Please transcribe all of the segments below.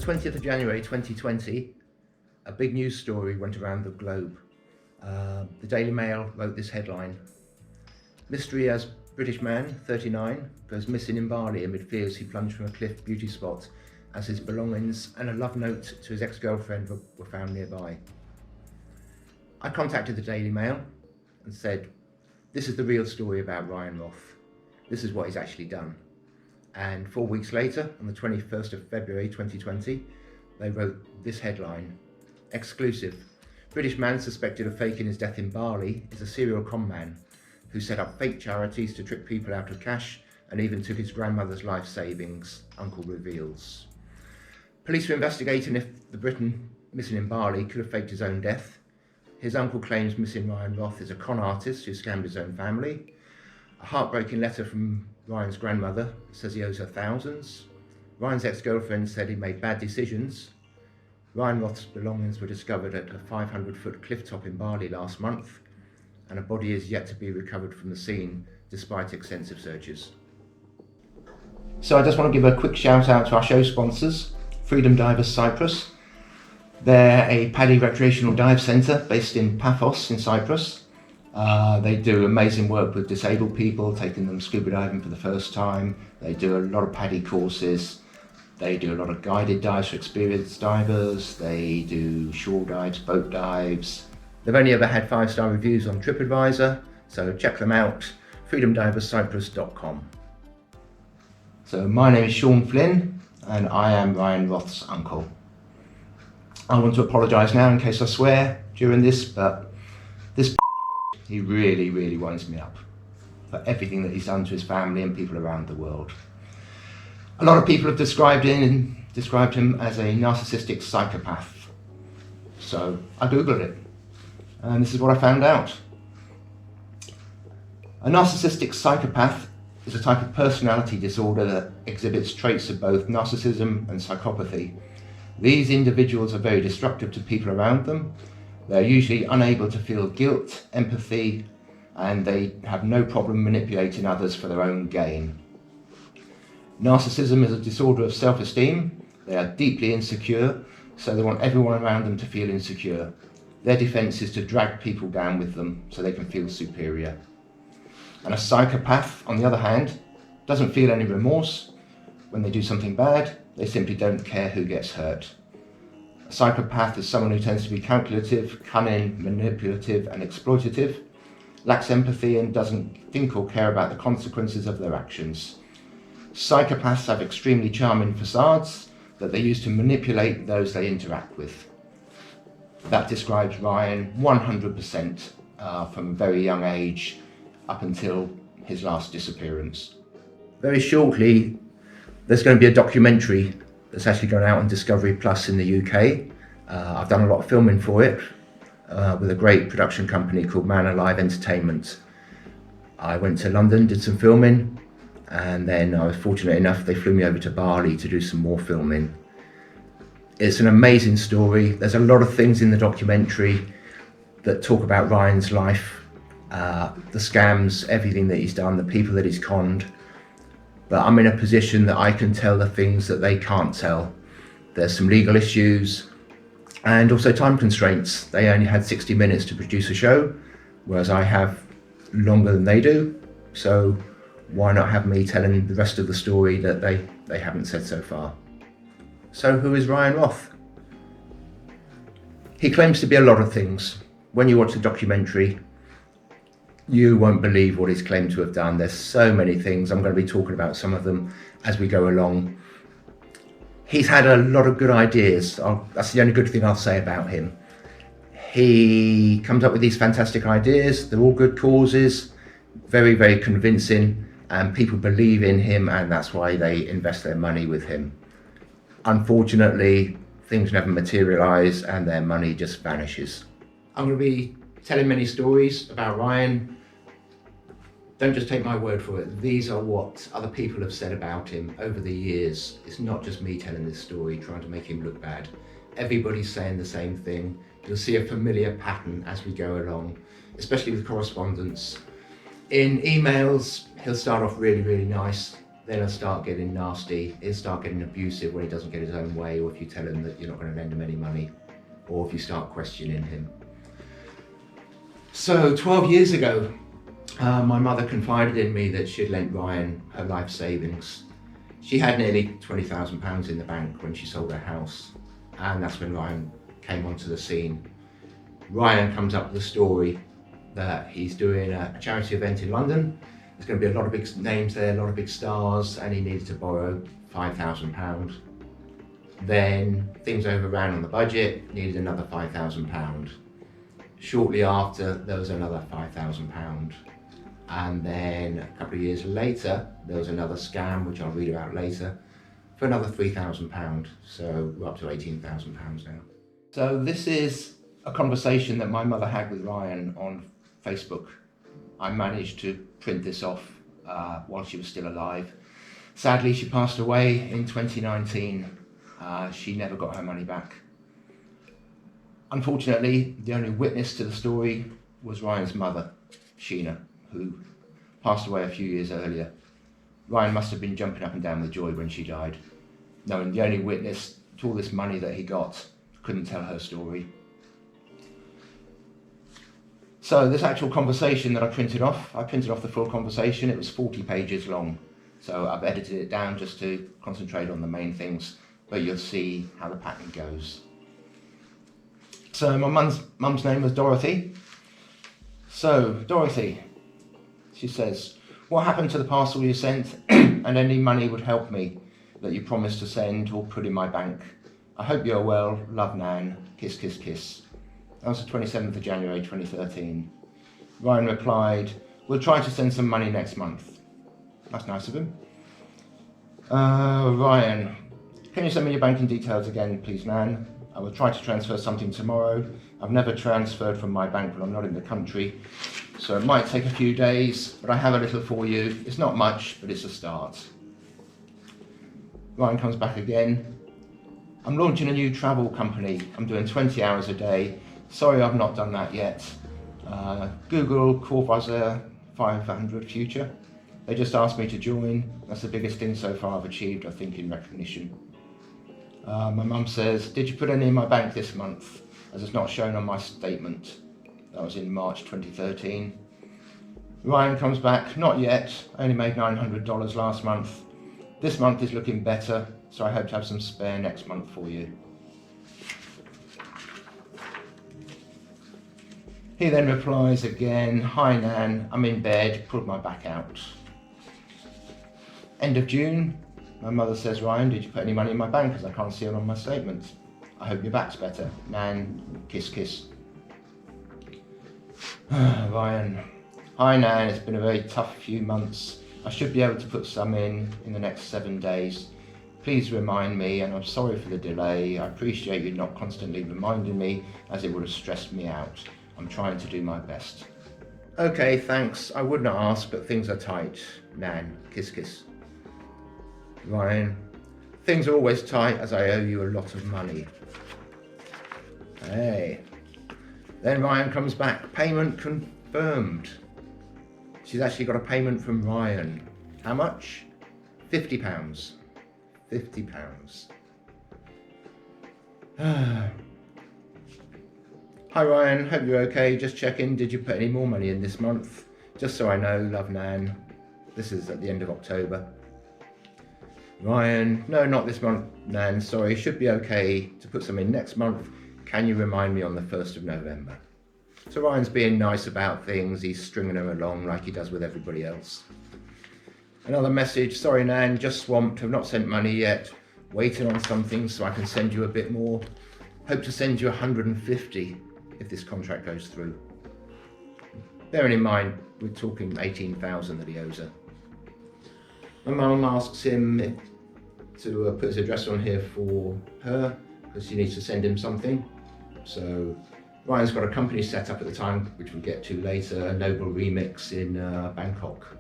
20th of January 2020, a big news story went around the globe. The Daily Mail wrote this headline: "Mystery as British man, 39, goes missing in Bali amid fears he plunged from a cliff beauty spot as his belongings and a love note to his ex-girlfriend were found nearby." I contacted the Daily Mail and said, this is the real story about Ryan Roth. This is what he's actually done. And 4 weeks later, on the 21st of February 2020, they wrote this headline: "Exclusive. British man suspected of faking his death in Bali is a serial con man who set up fake charities to trick people out of cash and even took his grandmother's life savings, uncle reveals." Police are investigating if the Briton missing in Bali could have faked his own death. His uncle claims missing Ryan Roth is a con artist who scammed his own family. A heartbreaking letter from Ryan's grandmother says he owes her thousands. Ryan's ex-girlfriend said he made bad decisions. Ryan Roth's belongings were discovered at a 500-foot cliff top in Bali last month, and a body is yet to be recovered from the scene despite extensive searches. So I just want to give a quick shout out to our show sponsors, Freedom Divers Cyprus. They're a PADI recreational dive centre based in Paphos in Cyprus. They do amazing work with disabled people, taking them scuba diving for the first time. They do a lot of PADI courses. They do a lot of guided dives for experienced divers. They do shore dives, boat dives. They've only ever had 5-star reviews on TripAdvisor, so check them out, freedomdiverscyprus.com. So my name is Sean Flynn, and I am Ryan Roth's uncle. I want to apologise now in case I swear during this, but this he really winds me up for everything that he's done to his family and people around the world. A lot of people have described him as a narcissistic psychopath. So I googled it, and this is what I found out. A narcissistic psychopath is a type of personality disorder that exhibits traits of both narcissism and psychopathy. These individuals are very destructive to people around them. They're usually unable to feel guilt, empathy, and they have no problem manipulating others for their own gain. Narcissism is a disorder of self-esteem. They are deeply insecure, so they want everyone around them to feel insecure. Their defense is to drag people down with them so they can feel superior. And a psychopath, on the other hand, doesn't feel any remorse. When they do something bad, they simply don't care who gets hurt. A psychopath is someone who tends to be calculative, cunning, manipulative, and exploitative, lacks empathy, and doesn't think or care about the consequences of their actions. Psychopaths have extremely charming facades that they use to manipulate those they interact with. That describes Ryan 100% from a very young age up until his last disappearance. Very shortly, there's going to be a documentary that's actually going out on Discovery Plus in the UK. I've done a lot of filming for it with a great production company called ManAlive Entertainment. I went to London, did some filming, and then I was fortunate enough they flew me over to Bali to do some more filming. It's an amazing story. There's a lot of things in the documentary that talk about Ryan's life, the scams, everything that he's done, the people that he's conned. But I'm in a position that I can tell the things that they can't tell. There's some legal issues and also time constraints. They only had 60 minutes to produce a show, whereas I have longer than they do. So why not have me telling the rest of the story that they haven't said so far? So who is Ryan Roth? He claims to be a lot of things. When you watch the documentary, you won't believe what he's claimed to have done. There's so many things. I'm going to be talking about some of them as we go along. He's had a lot of good ideas. That's the only good thing I'll say about him. He comes up with these fantastic ideas. They're all good causes, very convincing, and people believe in him, and that's why they invest their money with him. Unfortunately, things never materialize and their money just vanishes. I'm going to be telling many stories about Ryan. Don't just take my word for it. These are what other people have said about him over the years. It's not just me telling this story, trying to make him look bad. Everybody's saying the same thing. You'll see a familiar pattern as we go along, especially with correspondence. In emails, he'll start off really nice. then it'll start getting nasty. It'll start getting abusive when he doesn't get his own way, or if you tell him that you're not going to lend him any money, or if you start questioning him. So 12 years ago, my mother confided in me that she'd lent Ryan her life savings. She had nearly £20,000 in the bank when she sold her house, and that's when Ryan came onto the scene. Ryan comes up with a story that he's doing a charity event in London. There's going to be a lot of big names there, a lot of big stars, and he needed to borrow £5,000. Then things overran on the budget, needed another £5,000. Shortly after, there was another £5,000. And then a couple of years later, there was another scam, which I'll read about later, for another £3,000. So we're up to £18,000 now. So this is a conversation that my mother had with Ryan on Facebook. I managed to print this off while she was still alive. Sadly, she passed away in 2019. She never got her money back. Unfortunately, the only witness to the story was Ryan's mother, Sheena, who passed away a few years earlier. Ryan must have been jumping up and down with joy when she died, knowing the only witness to all this money that he got couldn't tell her story. So this actual conversation that I printed off the full conversation. It was 40 pages long. So I've edited it down just to concentrate on the main things, but you'll see how the pattern goes. So my mum's name was Dorothy. So Dorothy, she says, what happened to the parcel you sent and any money would help me that you promised to send or put in my bank? I hope you're well. Love, Nan. Kiss, kiss, kiss. That was the 27th of January 2013. Ryan replied, we'll try to send some money next month. That's nice of him. Ryan, can you send me your banking details again, please, Nan? I will try to transfer something tomorrow. I've never transferred from my bank when I'm not in the country, so it might take a few days, but I have a little for you. It's not much, but it's a start. Ryan comes back again. I'm launching a new travel company. I'm doing 20 hours a day. Sorry, I've not done that yet. Google Corvair 500 Future. They just asked me to join. That's the biggest thing so far I've achieved, I think, in recognition. My mum says, did you put any in my bank this month, as it's not shown on my statement? That was in March 2013. Ryan comes back, not yet. I only made $900 last month. This month is looking better, so I hope to have some spare next month for you. He then replies again, hi Nan, I'm in bed, pulled my back out. End of June, my mother says, Ryan, did you put any money in my bank, as I can't see it on my statement? I hope your back's better. Nan, kiss, kiss. Ryan, hi Nan, it's been a very tough few months. I should be able to put some in the next 7 days. Please remind me, and I'm sorry for the delay. I appreciate you not constantly reminding me, as it would have stressed me out. I'm trying to do my best. Okay, thanks. I would not ask, but things are tight. Nan, kiss, kiss. Ryan, things are always tight, as I owe you a lot of money. Hey. Then Ryan comes back, payment confirmed. She's actually got a payment from Ryan. How much? £50. £50. Hi Ryan, hope you're okay. Just checking, did you put any more money in this month? Just so I know, love Nan. This is at the end of October. Ryan, no, not this month, Nan, sorry. Should be okay to put some in next month. Can you remind me on the 1st of November? So Ryan's being nice about things. He's stringing them along like he does with everybody else. Another message, sorry Nan, just swamped, have not sent money yet. Waiting on something so I can send you a bit more. Hope to send you 150 if this contract goes through. Bearing in mind, we're talking 18,000 that he owes her. My mum asks him to put his address on here for her because she needs to send him something. So Ryan's got a company set up at the time, which we'll get to later, Noble Remix in Bangkok.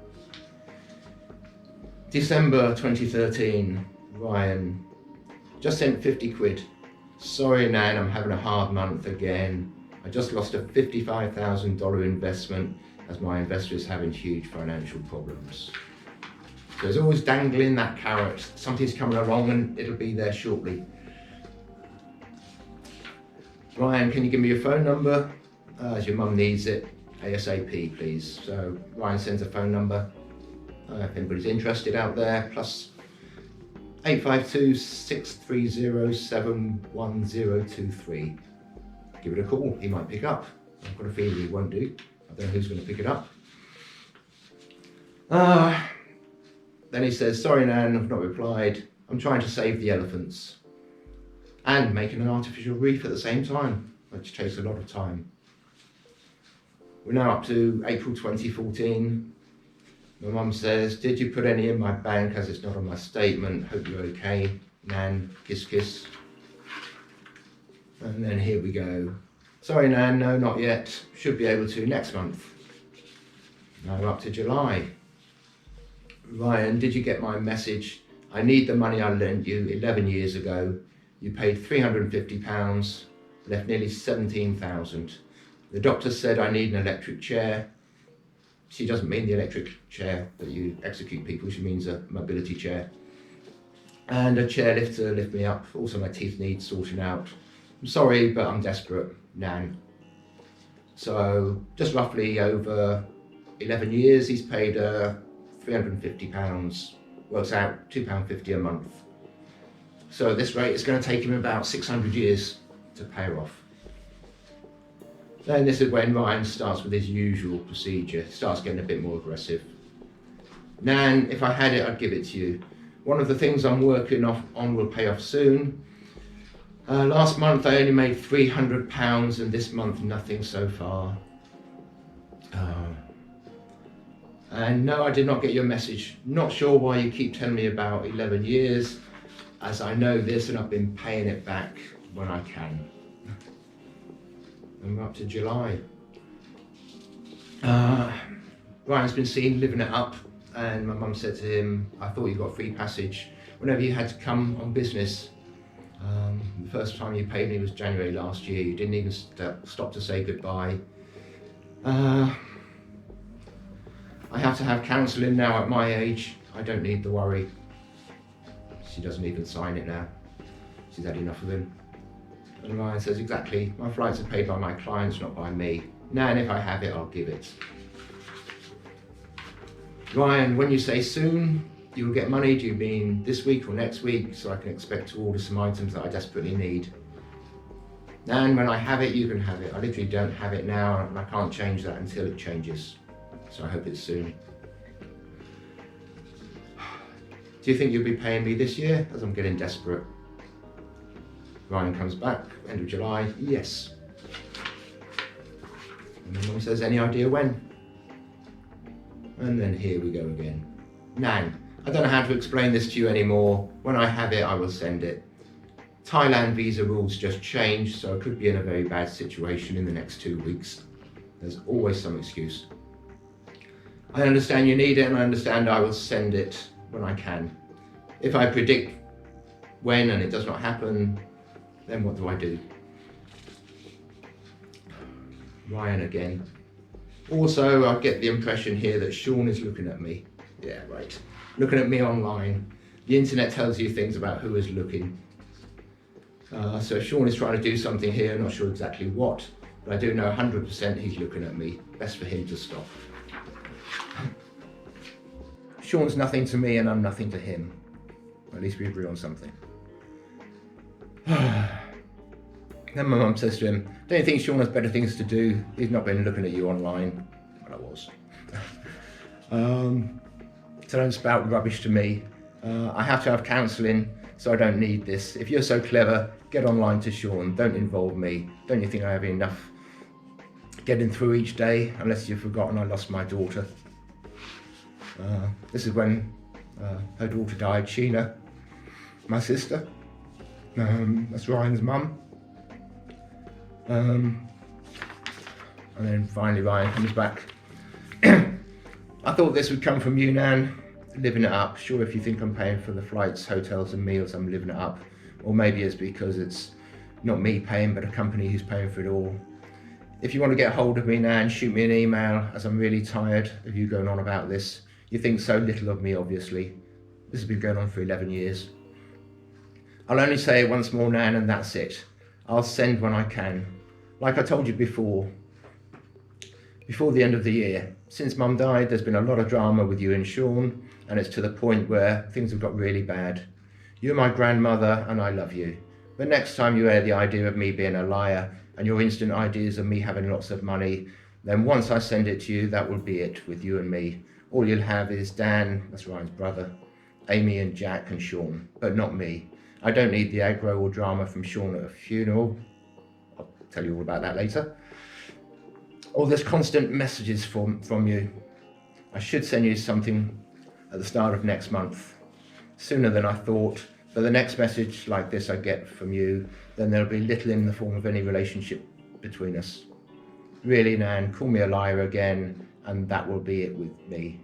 December 2013, Ryan just sent 50 quid. Sorry Nan, I'm having a hard month again. I just lost a $55,000 investment as my investor is having huge financial problems. So it's always dangling that carrot. Something's coming along and it'll be there shortly. Ryan, can you give me your phone number? As your mum needs it, ASAP, please. So Ryan sends a phone number. If anybody's interested out there, plus 852 630 71023. Give it a call, he might pick up. I've got a feeling he won't do. I don't know who's going to pick it up. Then he says, sorry Nan, I've not replied. I'm trying to save the elephants. And making an artificial reef at the same time, which takes a lot of time. We're now up to April 2014. My mum says, did you put any in my bank as it's not on my statement? Hope you're okay. Nan, kiss kiss. And then here we go. Sorry Nan, no, not yet. Should be able to next month. Now we're up to July. Ryan, did you get my message? I need the money I lent you 11 years ago. You paid £350, left nearly 17,000. The doctor said I need an electric chair. She doesn't mean the electric chair that you execute people, she means a mobility chair. And a chair lift to lift me up. Also my teeth need sorting out. I'm sorry, but I'm desperate, Nan. So just roughly over 11 years, he's paid £350, works out £2.50 a month. So at this rate, it's going to take him about 600 years to pay her off. Then this is when Ryan starts with his usual procedure, starts getting a bit more aggressive. Nan, if I had it, I'd give it to you. One of the things I'm working on will pay off soon. Last month I only made £300 and this month nothing so far. And no, I did not get your message. Not sure why you keep telling me about 11 years, as I know this and I've been paying it back when I can. And we're up to July. Ryan's been seen living it up, and my mum said to him, I thought you got free passage whenever you had to come on business. The first time you paid me was January last year. You didn't even stop to say goodbye. I have to have counselling now at my age. I don't need the worry. She doesn't even sign it now. She's had enough of him. And Ryan says, exactly, my flights are paid by my clients, not by me. Now, and if I have it, I'll give it. Ryan, when you say soon, you will get money, do you mean this week or next week, so I can expect to order some items that I desperately need? And when I have it, you can have it. I literally don't have it now, and I can't change that until it changes. So I hope it's soon. Do you think you'll be paying me this year, as I'm getting desperate? Ryan comes back, end of July, yes. And then Mum says, any idea when? And then here we go again. Nan, I don't know how to explain this to you anymore. When I have it, I will send it. Thailand visa rules just changed, so I could be in a very bad situation in the next 2 weeks. There's always some excuse. I understand you need it, and I understand I will send it when I can. If I predict when and it does not happen, then what do I do? Ryan again. Also, I get the impression here that Sean is looking at me. Yeah, right. Looking at me online. The internet tells you things about who is looking. So Sean is trying to do something here, not sure exactly what, but I do know 100% he's looking at me. Best for him to stop. Sean's nothing to me and I'm nothing to him. At least we agree on something. Then my mum says to him, don't you think Sean has better things to do? He's not been looking at you online. Well, I was. So don't spout rubbish to me. I have to have counselling, so I don't need this. If you're so clever, get online to Sean. Don't involve me. Don't you think I have enough getting through each day? Unless you've forgotten I lost my daughter. This is when her daughter died, Sheena, my sister. That's Ryan's mum. And then finally Ryan comes back. I thought this would come from you, Nan. Living it up. Sure, if you think I'm paying for the flights, hotels and meals, I'm living it up. Or maybe it's because it's not me paying, but a company who's paying for it all. If you want to get hold of me, Nan, shoot me an email, as I'm really tired of you going on about this. You think so little of me, obviously. This has been going on for 11 years. I'll only say it once more, Nan, and that's it. I'll send when I can. Like I told you before the end of the year. Since Mum died, there's been a lot of drama with you and Sean, and it's to the point where things have got really bad. You're my grandmother, and I love you. But next time you hear the idea of me being a liar, and your instant ideas of me having lots of money, then once I send it to you, that will be it with you and me. All you'll have is Dan, that's Ryan's brother, Amy and Jack and Sean, but not me. I don't need the aggro or drama from Sean at a funeral. I'll tell you all about that later. All this constant messages from you. I should send you something at the start of next month, sooner than I thought, but the next message like this I get from you, then there'll be little in the form of any relationship between us. Really, Nan, call me a liar again, and that will be it with me.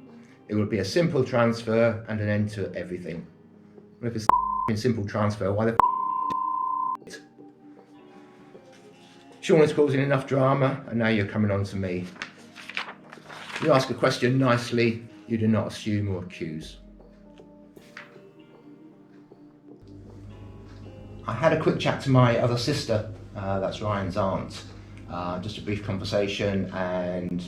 It will be a simple transfer and an end to everything. Well, if it's a simple transfer, why the it? Sean is causing enough drama, and now you're coming on to me. You ask a question nicely, you do not assume or accuse. I had a quick chat to my other sister, that's Ryan's aunt. Just a brief conversation, and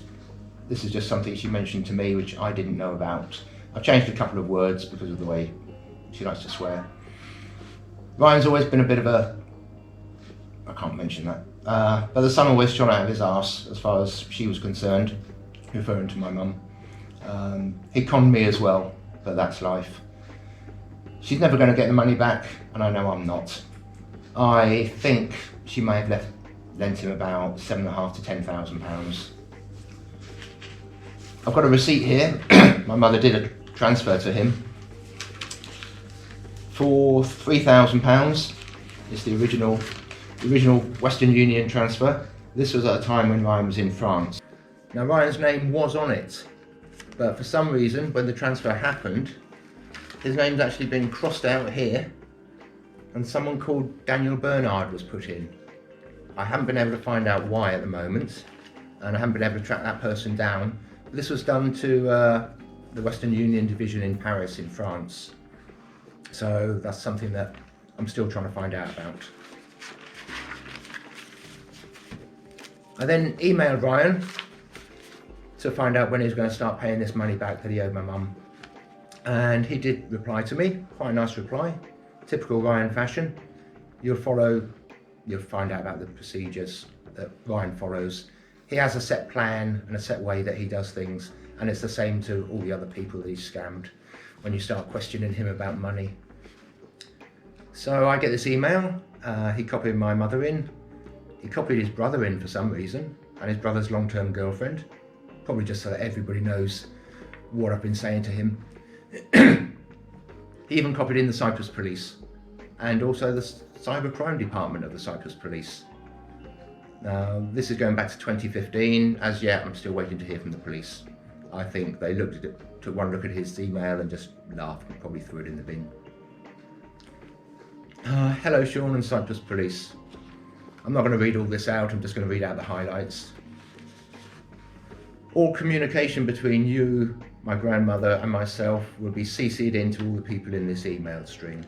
this is just something she mentioned to me which I didn't know about. I've changed a couple of words because of the way she likes to swear. Ryan's always been a bit of a, I can't mention that, but the sun always shone out of his arse as far as she was concerned, referring to my mum. He conned me as well, but that's life. She's never going to get the money back, and I know I'm not. I think she may have lent him about £7,500 to £10,000. I've got a receipt here. My mother did a transfer to him for £3,000. It's the original Western Union transfer. This was at a time when Ryan was in France. Now Ryan's name was on it, but for some reason when the transfer happened, his name's actually been crossed out here, and someone called Daniel Bernard was put in. I haven't been able to find out why at the moment, and I haven't been able to track that person down. This was done to the Western Union division in Paris in France. So that's something that I'm still trying to find out about. I then emailed Ryan to find out when he was going to start paying this money back that he owed my mum. And he did reply to me, quite a nice reply, typical Ryan fashion. You'll find out about the procedures that Ryan follows. He has a set plan and a set way that he does things, and it's the same to all the other people that he's scammed when you start questioning him about money. So I get this email, he copied my mother in, he copied his brother in for some reason, and his brother's long-term girlfriend, probably just so that everybody knows what I've been saying to him. He even copied in the Cyprus police and also the cybercrime department of the Cyprus police. Now, this is going back to 2015. As yet, I'm still waiting to hear from the police. I think they looked at it, took one look at his email and just laughed and probably threw it in the bin. Hello, Sean and Cyprus police. I'm not going to read all this out, I'm just going to read out the highlights. All communication between you, my grandmother and myself will be CC'd into all the people in this email stream.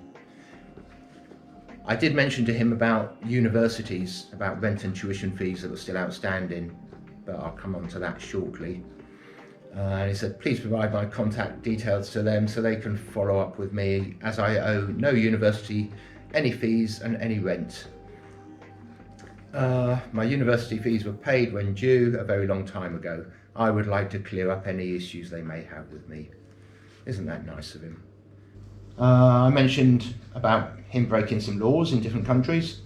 I did mention to him about universities, about rent and tuition fees that were still outstanding, but I'll come on to that shortly. And he said, please provide my contact details to them so they can follow up with me, as I owe no university any fees and any rent. My university fees were paid when due a very long time ago. I would like to clear up any issues they may have with me. Isn't that nice of him? I mentioned about him breaking some laws in different countries,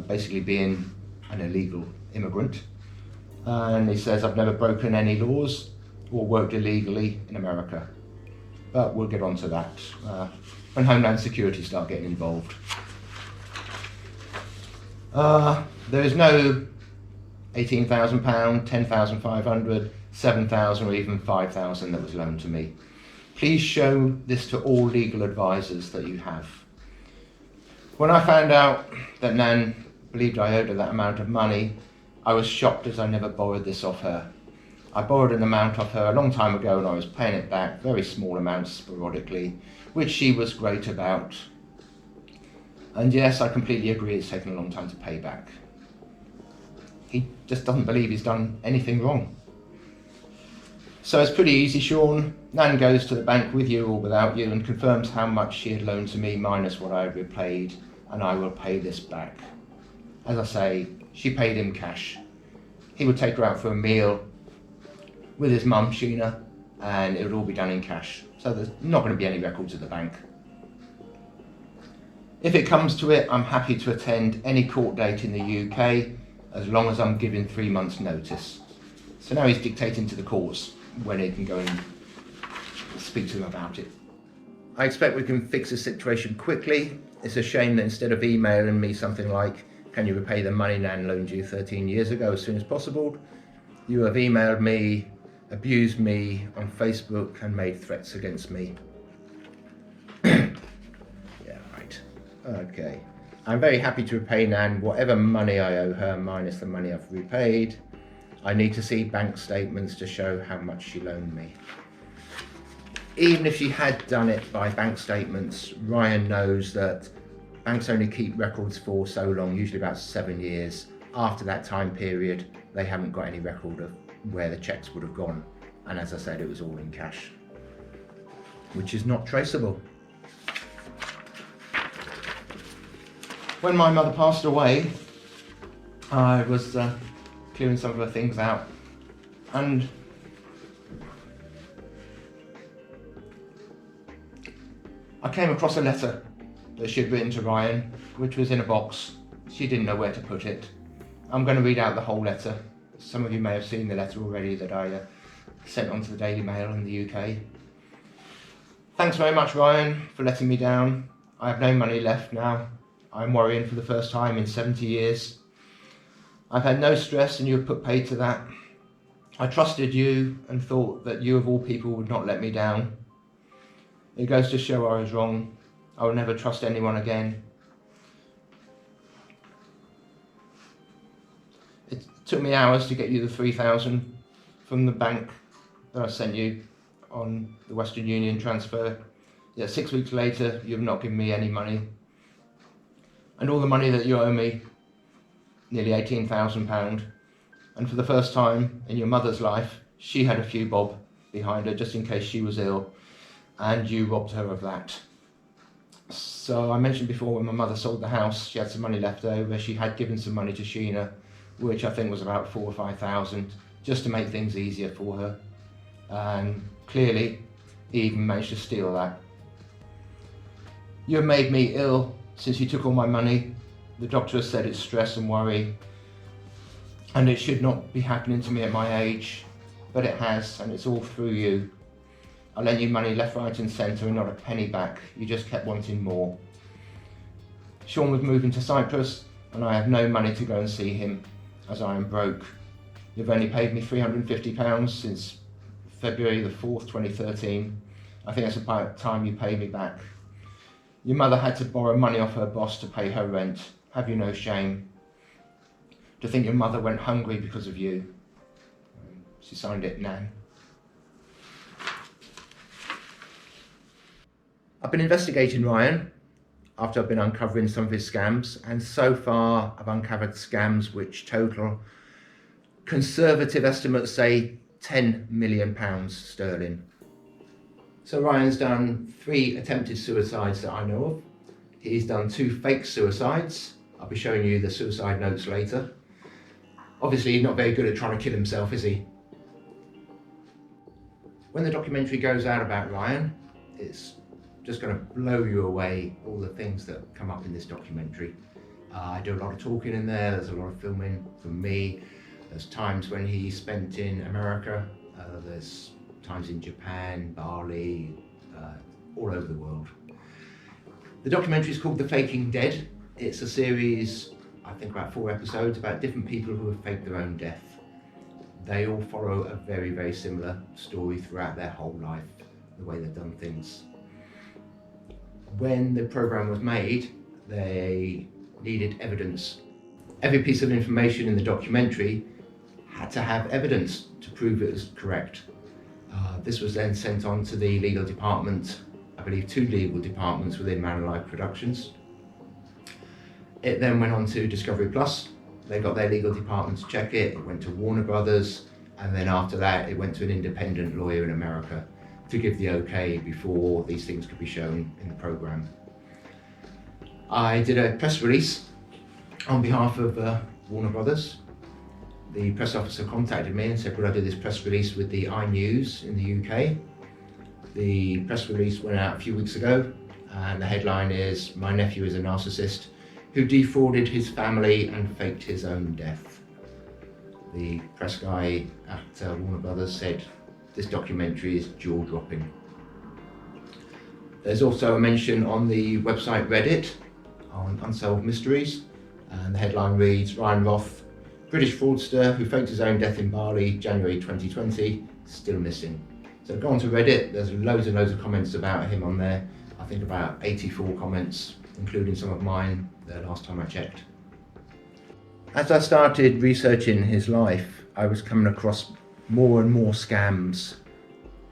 basically being an illegal immigrant. And he says, I've never broken any laws or worked illegally in America. But we'll get on to that when Homeland Security start getting involved. There is no £18,000, £10,500, £7,000 or even £5,000 that was loaned to me. Please show this to all legal advisors that you have. When I found out that Nan believed I owed her that amount of money, I was shocked as I never borrowed this off her. I borrowed an amount off her a long time ago and I was paying it back, very small amounts sporadically, which she was great about. And yes, I completely agree it's taken a long time to pay back. He just doesn't believe he's done anything wrong. So it's pretty easy, Sean. Nan goes to the bank with you or without you and confirms how much she had loaned to me minus what I had repaid, and I will pay this back. As I say, she paid him cash. He would take her out for a meal with his mum, Sheena, and it would all be done in cash. So there's not going to be any records at the bank. If it comes to it, I'm happy to attend any court date in the UK as long as I'm given 3 months' notice. So now he's dictating to the courts when he can go and speak to them about it. I expect we can fix the situation quickly. It's a shame that instead of emailing me something like, "Can you repay the money Nan loaned you 13 years ago as soon as possible?" you have emailed me, abused me on Facebook and made threats against me. Yeah, right. Okay. I'm very happy to repay Nan whatever money I owe her minus the money I've repaid. I need to see bank statements to show how much she loaned me. Even if she had done it by bank statements, Ryan knows that banks only keep records for so long, usually about 7 years. After that time period, they haven't got any record of where the checks would have gone. And as I said, it was all in cash, which is not traceable. When my mother passed away, I was clearing some of her things out, and I came across a letter that she had written to Ryan, which was in a box. She didn't know where to put it. I'm going to read out the whole letter. Some of you may have seen the letter already that I sent on to the Daily Mail in the UK. "Thanks very much, Ryan, for letting me down. I have no money left now. I'm worrying for the first time in 70 years. I've had no stress and you have put paid to that. I trusted you and thought that you of all people would not let me down. It goes to show I was wrong. I will never trust anyone again. It took me hours to get you the 3,000 from the bank that I sent you on the Western Union transfer. Yet 6 weeks later, you have not given me any money. And all the money that you owe me, nearly £18,000. And for the first time in your mother's life, she had a few bob behind her just in case she was ill, and you robbed her of that. So I mentioned before, when my mother sold the house, she had some money left over. She had given some money to Sheena, which I think was about 4,000 or 5,000, just to make things easier for her. And clearly, he even managed to steal that. You have made me ill since you took all my money. The doctor has said it's stress and worry, and it should not be happening to me at my age, but it has, and it's all through you. I lent you money left, right and centre and not a penny back. You just kept wanting more. Sean was moving to Cyprus and I have no money to go and see him as I am broke. You've only paid me £350 since February the 4th, 2013. I think that's about time you pay me back. Your mother had to borrow money off her boss to pay her rent. Have you no shame? To think your mother went hungry because of you. She signed it, Nan. I've been investigating Ryan after I've been uncovering some of his scams, and so far I've uncovered scams which total, conservative estimates say, £10 million sterling. So Ryan's done 3 attempted suicides that I know of. He's done 2 fake suicides. I'll be showing you the suicide notes later. Obviously he's not very good at trying to kill himself, is he? When the documentary goes out about Ryan, it's just going to blow you away, all the things that come up in this documentary. I do a lot of talking in there, there's a lot of filming from me. There's times when he spent in America, there's times in Japan, Bali, all over the world. The documentary is called The Faking Dead. It's a series, I think about 4 episodes, about different people who have faked their own death. They all follow a very, very similar story throughout their whole life, the way they've done things. When the program was made, they needed evidence. Every piece of information in the documentary had to have evidence to prove it was correct. This was then sent on to the legal department, I believe 2 legal departments within ManAlive Productions. It then went on to Discovery Plus. They got their legal department to check it. It went to Warner Brothers, and then after that it went to an independent lawyer in America to give the okay before these things could be shown in the program. I did a press release on behalf of Warner Brothers. The press officer contacted me and said, would I do this press release with the iNews in the UK? The press release went out a few weeks ago, and the headline is, "My nephew is a narcissist who defrauded his family and faked his own death." The press guy at Warner Brothers said, this documentary is jaw-dropping. There's also a mention on the website Reddit on Unsolved Mysteries, and the headline reads, "Ryan Roth, British fraudster who faked his own death in Bali, January 2020, still missing." So go on to Reddit, there's loads and loads of comments about him on there. I think about 84 comments, including some of mine the last time I checked. As I started researching his life, I was coming across more and more scams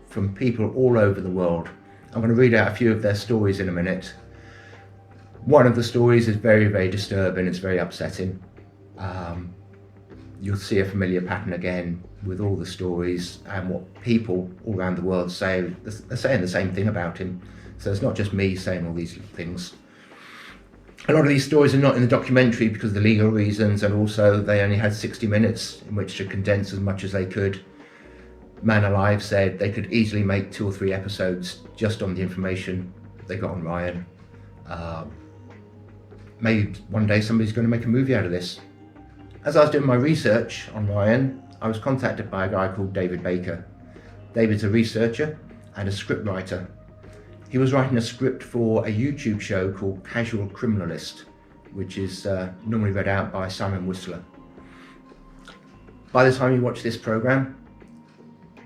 from people all over the world. I'm going to read out a few of their stories in a minute. One of the stories is very, very disturbing, it's very upsetting. You'll see a familiar pattern again with all the stories and what people all around the world say. They're saying the same thing about him. So it's not just me saying all these things. A lot of these stories are not in the documentary because of the legal reasons, and also they only had 60 minutes in which to condense as much as they could. ManAlive said they could easily make 2 or 3 episodes just on the information they got on Ryan. Maybe one day somebody's going to make a movie out of this. As I was doing my research on Ryan, I was contacted by a guy called David Baker. David's a researcher and a scriptwriter. He was writing a script for a YouTube show called Casual Criminalist, which is normally read out by Simon Whistler. By the time you watch this program,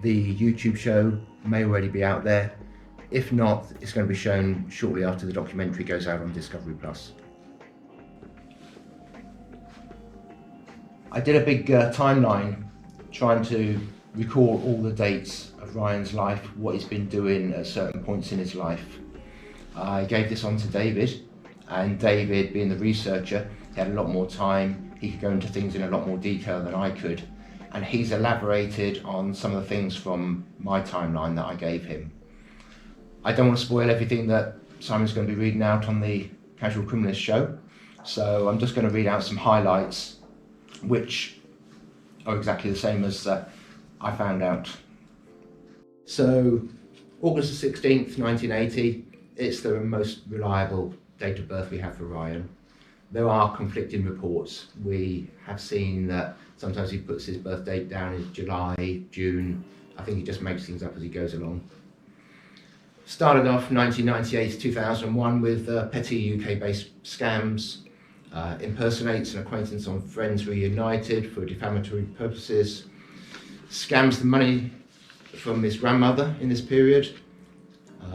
the YouTube show may already be out there. If not, it's going to be shown shortly after the documentary goes out on Discovery Plus. I did a big timeline trying to recall all the dates of Ryan's life, what he's been doing at certain points in his life. I gave this on to David, and David, being the researcher, he had a lot more time. He could go into things in a lot more detail than I could, and he's elaborated on some of the things from my timeline that I gave him. I don't want to spoil everything that Simon's going to be reading out on the Casual Criminalist show, so I'm just going to read out some highlights which are exactly the same as I found out. So, August the 16th, 1980, it's the most reliable date of birth we have for Ryan. There are conflicting reports. We have seen that sometimes he puts his birth date down as July, June. I think he just makes things up as he goes along. Started off 1998 to 2001 with petty UK-based scams. Impersonates an acquaintance on Friends Reunited for defamatory purposes, scams the money from his grandmother in this period,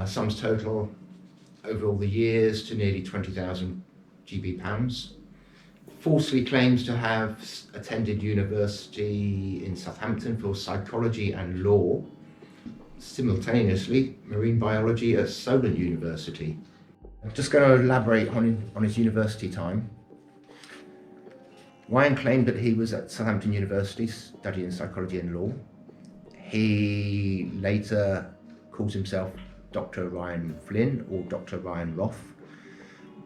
sums total over all the years to nearly 20,000 GB pounds, falsely claims to have attended university in Southampton for psychology and law, simultaneously marine biology at Solent University. I'm just going to elaborate on his university time. Ryan claimed that he was at Southampton University studying psychology and law. He later calls himself Dr. Ryan Flynn or Dr. Ryan Roth.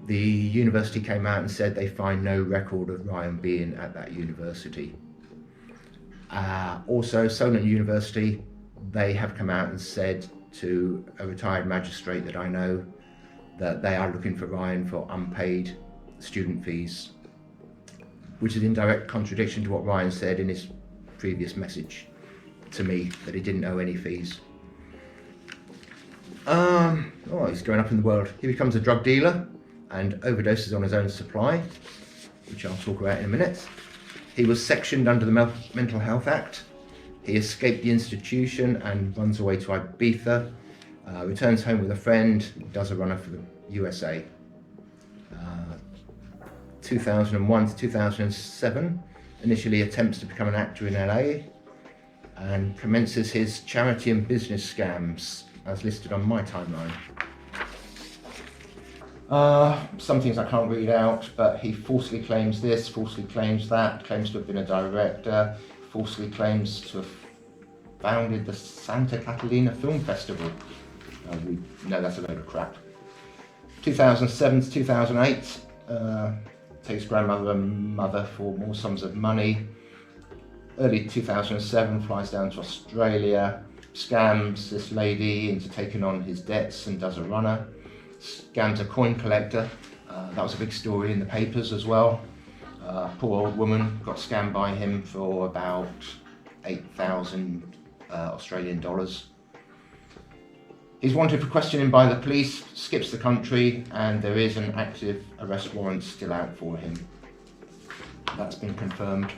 The university came out and said they find no record of Ryan being at that university. Also, Solent University, they have come out and said to a retired magistrate that I know that they are looking for Ryan for unpaid student fees, which is in direct contradiction to what Ryan said in his previous message to me, that he didn't owe any fees. He's going up in the world. He becomes a drug dealer and overdoses on his own supply, which I'll talk about in a minute. He was sectioned under the Mental Health Act. He escaped the institution and runs away to Ibiza, returns home with a friend, does a runner for the USA. 2001 to 2007, initially attempts to become an actor in LA and commences his charity and business scams as listed on my timeline. Some things I can't read out, but he falsely claims this, falsely claims that, claims to have been a director, falsely claims to have founded the Santa Catalina Film Festival. We know that's a load of crap. 2007 to 2008, takes grandmother and mother for more sums of money. Early 2007, flies down to Australia, scams this lady into taking on his debts and does a runner. Scams a coin collector. That was a big story in the papers as well. Poor old woman got scammed by him for about 8,000 Australian dollars. He's wanted for questioning by the police, skips the country, and there is an active arrest warrant still out for him. That's been confirmed.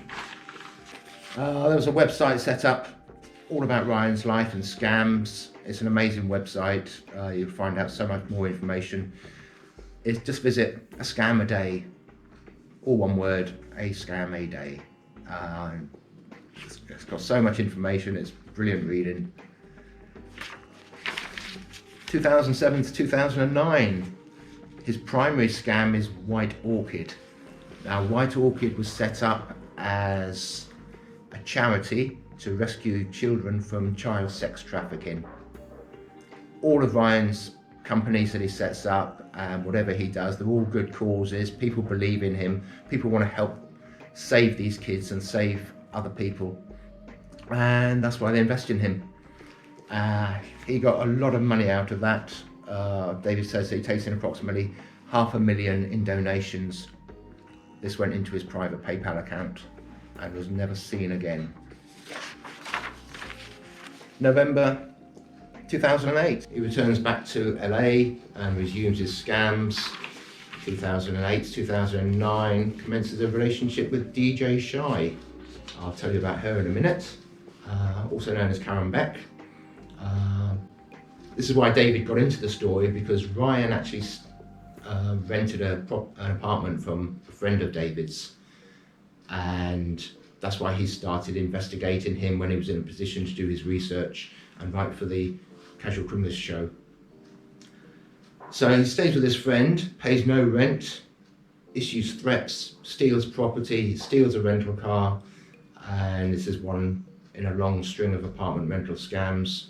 There was a website set up all about Ryan's life and scams. It's an amazing website. You'll find out so much more information. Just visit Ascamaday, all one word, Ascamaday. It's got so much information. It's brilliant reading. 2007 to 2009, his primary scam is White Orchid. Now, White Orchid was set up as a charity to rescue children from child sex trafficking. All of Ryan's companies that he sets up and whatever he does, they're all good causes. People believe in him. People want to help save these kids and save other people. And that's why they invest in him. He got a lot of money out of that. David says that he takes in approximately $500,000 in donations. This went into his private PayPal account and was never seen again. November 2008, he returns back to LA and resumes his scams. 2008, 2009, commences a relationship with DJ Shy. I'll tell you about her in a minute. Also known as Karen Beck. This is why David got into the story, because Ryan actually rented an apartment from a friend of David's, and that's why he started investigating him when he was in a position to do his research and write for the Casual Criminals show. So he stays with his friend, pays no rent, issues threats, steals property, steals a rental car, and this is one in a long string of apartment rental scams.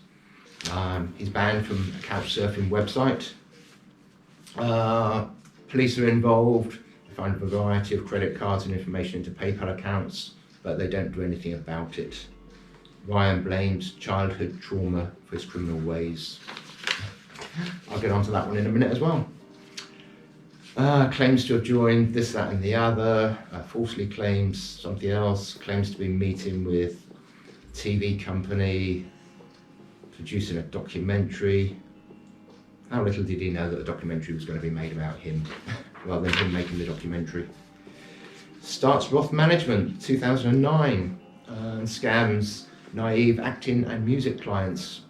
He's banned from a couch surfing website. Police are involved. They find a variety of credit cards and information into PayPal accounts, but they don't do anything about it. Ryan blames childhood trauma for his criminal ways. I'll get onto that one in a minute as well. Claims to have joined this, that and the other, falsely claims something else, claims to be meeting with a TV company, producing a documentary. How little did he know that the documentary was going to be made about him, rather than him making the documentary. Starts Roth Management, 2009, scams naive acting and music clients.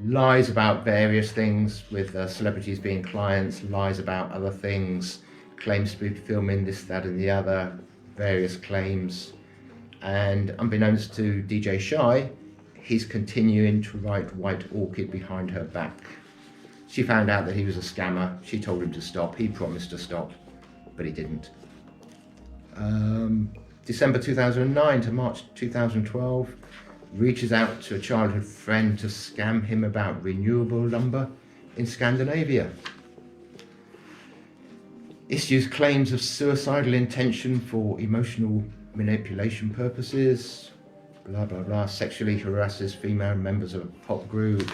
Lies about various things with celebrities being clients, lies about other things, claims to be filming this, that and the other, various claims. And unbeknownst to DJ Shy, he's continuing to write White Orchid behind her back. She found out that he was a scammer. She told him to stop. He promised to stop, but he didn't. December 2009 to March 2012, reaches out to a childhood friend to scam him about renewable lumber in Scandinavia. Issues claims of suicidal intention for emotional manipulation purposes. Blah blah blah. Sexually harasses female members of a pop group.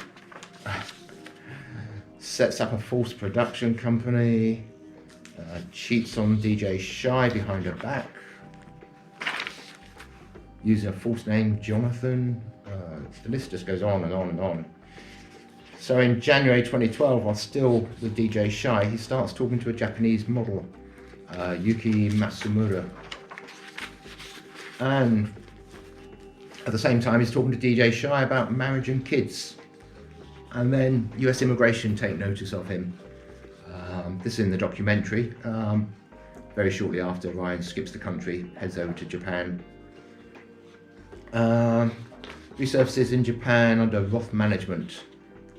Sets up a false production company. Cheats on DJ Shy behind her back. Using a false name, Jonathan. The list just goes on and on and on. So in January 2012, while still with DJ Shy, he starts talking to a Japanese model, Yuki Matsumura. And at the same time, he's talking to DJ Shy about marriage and kids. And then US immigration take notice of him. This is in the documentary. very shortly after, Ryan skips the country, heads over to Japan. Resurfaces in Japan under Roth Management,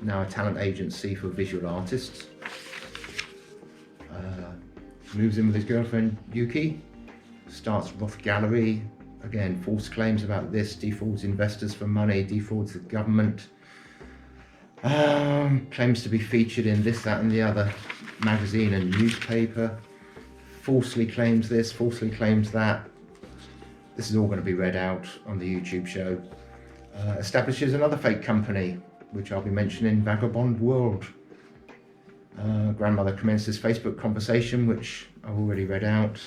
now a talent agency for visual artists. Moves in with his girlfriend Yuki, starts Roth Gallery. Again, false claims about this, defrauds investors for money, defrauds the government. Claims to be featured in this, that and the other magazine and newspaper. Falsely claims this, falsely claims that. This is all going to be read out on the YouTube show. Establishes another fake company, which I'll be mentioning, Vagabond World. Grandmother commences Facebook conversation, which I've already read out.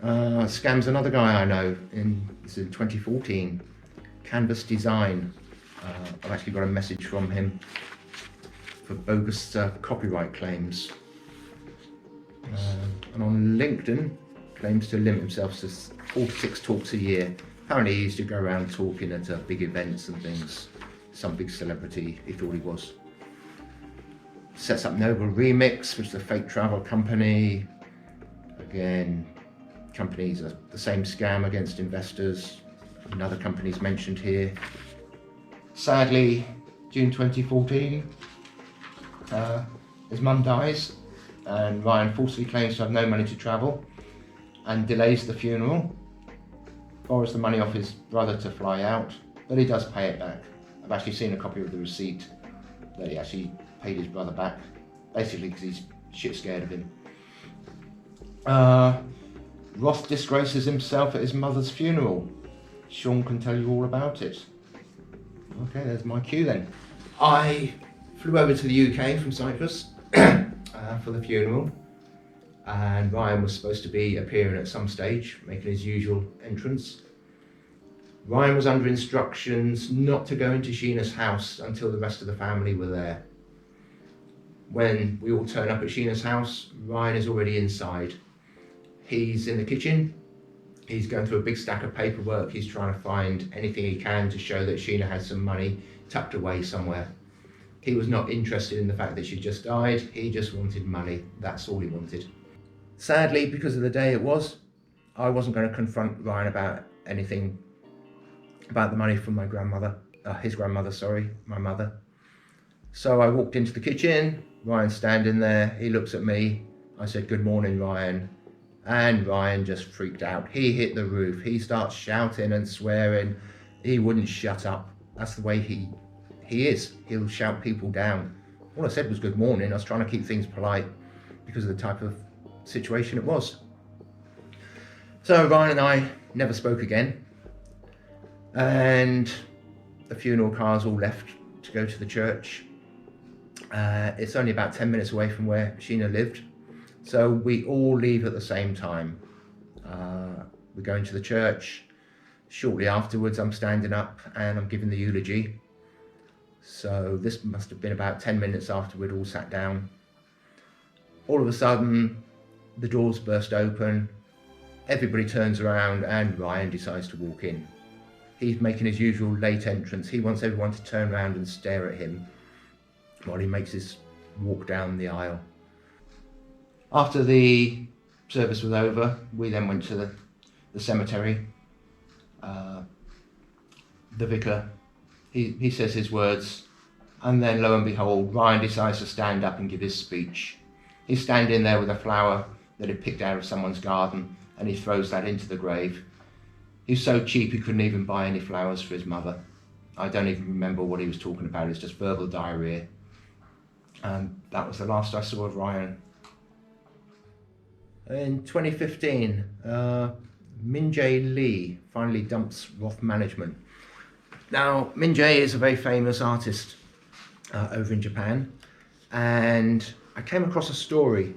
Scams another guy I know, this is in 2014, Canvas Design. I've actually got a message from him for bogus copyright claims. And on LinkedIn, claims to limit himself to 4 to 6 talks a year. Apparently he used to go around talking at big events and things. Some big celebrity he thought he was. Sets up Noble Remix, which is a fake travel company. Again, companies are the same scam against investors. Another company's mentioned here. Sadly, June 2014, his mum dies, and Ryan falsely claims to have no money to travel and delays the funeral. Borrows the money off his brother to fly out, but he does pay it back. I've actually seen a copy of the receipt that he actually paid his brother back, basically because he's shit scared of him. Roth disgraces himself at his mother's funeral. Sean can tell you all about it. Okay, there's my cue then. I flew over to the UK from Cyprus for the funeral, and Ryan was supposed to be appearing at some stage, making his usual entrance. Ryan was under instructions not to go into Sheena's house until the rest of the family were there. When we all turn up at Sheena's house, Ryan is already inside. He's in the kitchen. He's going through a big stack of paperwork. He's trying to find anything he can to show that Sheena had some money tucked away somewhere. He was not interested in the fact that she just died. He just wanted money. That's all he wanted. Sadly, because of the day it was, I wasn't going to confront Ryan about anything about the money from my grandmother, his grandmother, sorry, my mother. So I walked into the kitchen. Ryan's standing there. He looks at me. I said, "Good morning, Ryan." And Ryan just freaked out. He hit the roof. He starts shouting and swearing. He wouldn't shut up. That's the way he is. He'll shout people down. All I said was good morning. I was trying to keep things polite because of the type of situation it was. So Ryan and I never spoke again. And the funeral cars all left to go to the church. It's only about 10 minutes away from where Sheena lived. So we all leave at the same time. We're going to the church. Shortly afterwards, I'm standing up and I'm giving the eulogy. So this must have been about 10 minutes after we'd all sat down. All of a sudden, the doors burst open. Everybody turns around and Ryan decides to walk in. He's making his usual late entrance. He wants everyone to turn around and stare at him while he makes his walk down the aisle. After the service was over, we then went to the cemetery. The vicar, he says his words, and then lo and behold, Ryan decides to stand up and give his speech. He's standing there with a flower that he picked out of someone's garden, and he throws that into the grave. He's so cheap he couldn't even buy any flowers for his mother. I don't even remember what he was talking about. It's just verbal diarrhea. And that was the last I saw of Ryan. In 2015, Min-jae Lee finally dumps Roth Management. Now, Min-jae is a very famous artist over in Japan, and I came across a story.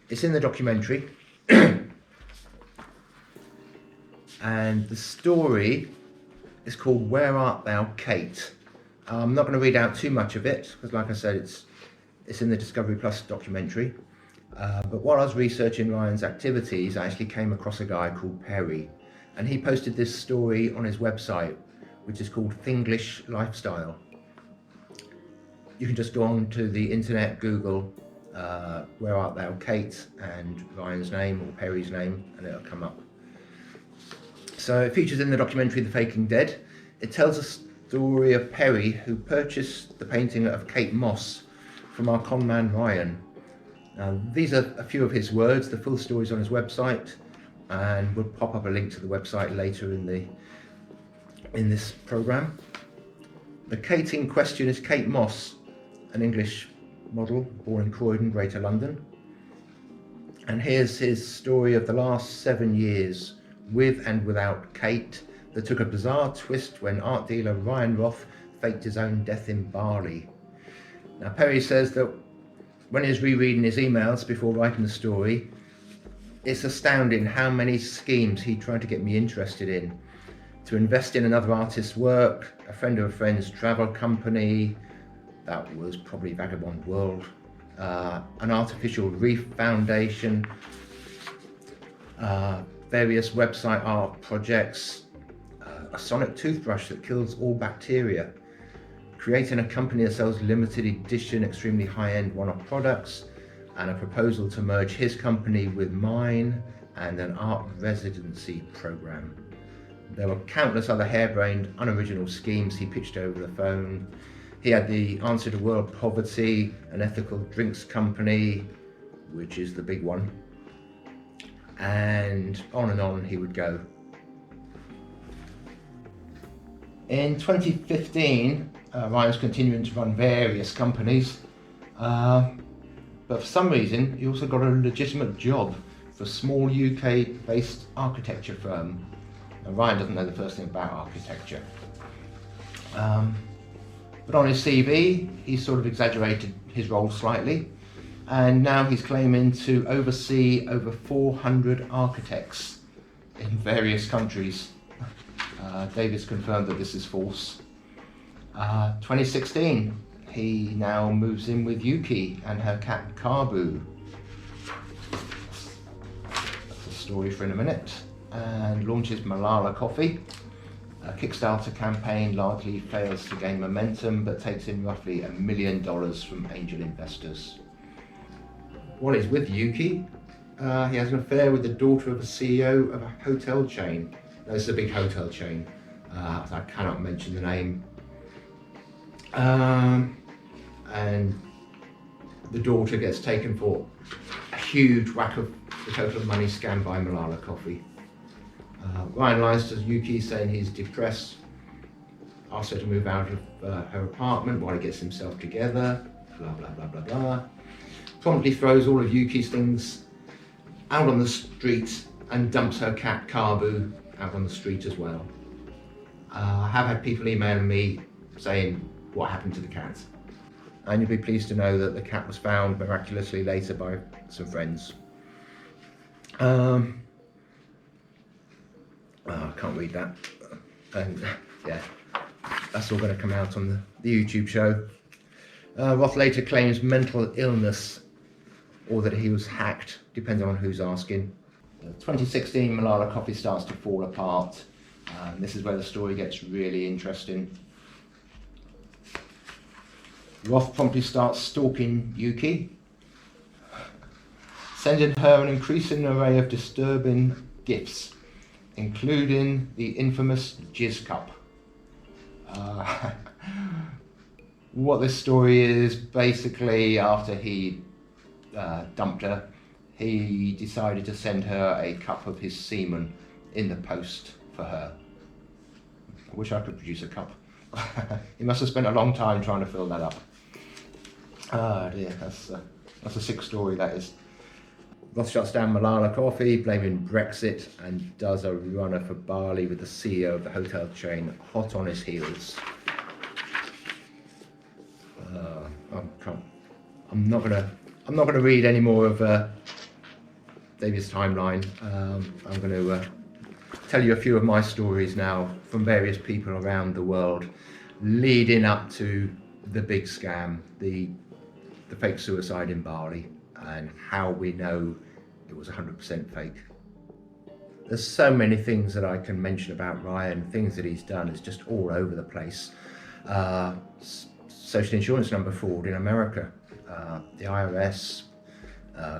It's in the documentary, and the story is called "Where Art Thou, Kate?" I'm not going to read out too much of it, because like I said, it's in the Discovery Plus documentary. But while I was researching Ryan's activities, I actually came across a guy called Perry, and he posted this story on his website, which is called Thinglish Lifestyle. You can just go on to the internet, Google where art thou, Kate, and Ryan's name or Perry's name, and it'll come up. So it features in the documentary The Faking Dead. It tells a story of Perry, who purchased the painting of Kate Moss from our conman Ryan. Now, these are a few of his words. The full story's on his website, and we'll pop up a link to the website later in this program. The Kate in question is Kate Moss, an English model born in Croydon, Greater London. And here's his story of the last 7 years with and without Kate, that took a bizarre twist when art dealer Ryan Roth faked his own death in Bali. Now, Perry says that when he was rereading his emails before writing the story, it's astounding how many schemes he tried to get me interested in. To invest in another artist's work, a friend of a friend's travel company, that was probably Vagabond World, an artificial reef foundation, various website art projects, a sonic toothbrush that kills all bacteria, creating a company that sells limited edition, extremely high-end one-off products, and a proposal to merge his company with mine and an art residency program. There were countless other harebrained, unoriginal schemes he pitched over the phone. He had the answer to world poverty, an ethical drinks company, which is the big one, and on he would go. In 2015, Ryan was continuing to run various companies, but for some reason he also got a legitimate job for a small UK-based architecture firm. Now, Ryan doesn't know the first thing about architecture. But on his CV, he sort of exaggerated his role slightly, and now he's claiming to oversee over 400 architects in various countries. David's confirmed that this is false. 2016, he now moves in with Yuki and her cat Kabu. That's a story for in a minute. And launches Malala Coffee. A Kickstarter campaign largely fails to gain momentum, but takes in roughly $1 million from angel investors. While he's with Yuki, he has an affair with the daughter of a CEO of a hotel chain. Now, this is a big hotel chain. I cannot mention the name. And the daughter gets taken for a huge whack of the total money scammed by Malala Coffee. Ryan lies to Yuki, saying he's depressed, asks her to move out of her apartment while he gets himself together, blah blah blah blah blah. Promptly throws all of Yuki's things out on the street and dumps her cat Kabu out on the street as well. I have had people emailing me saying what happened to the cat, and you'll be pleased to know that the cat was found miraculously later by some friends. I can't read that, and yeah, that's all going to come out on the YouTube show. Roth later claims mental illness, or that he was hacked, depending on who's asking. 2016, Malala Coffee starts to fall apart. This is where the story gets really interesting. Roth promptly starts stalking Yuki, sending her an increasing array of disturbing gifts, including the infamous jizz cup. What this story is, basically after he dumped her, he decided to send her a cup of his semen in the post for her. I wish I could produce a cup. He must have spent a long time trying to fill that up. Ah dear, that's a sick story, that is. Roth shuts down Malala Coffee, blaming Brexit, and does a runner for Bali with the CEO of the hotel chain hot on his heels. I'm not gonna read any more of David's timeline. I'm going to tell you a few of my stories now from various people around the world, leading up to the big scam, the fake suicide in Bali, and how we know it was 100% fake. There's so many things that I can mention about Ryan, things that he's done. It's just all over the place. Social insurance number fraud in America, the IRS,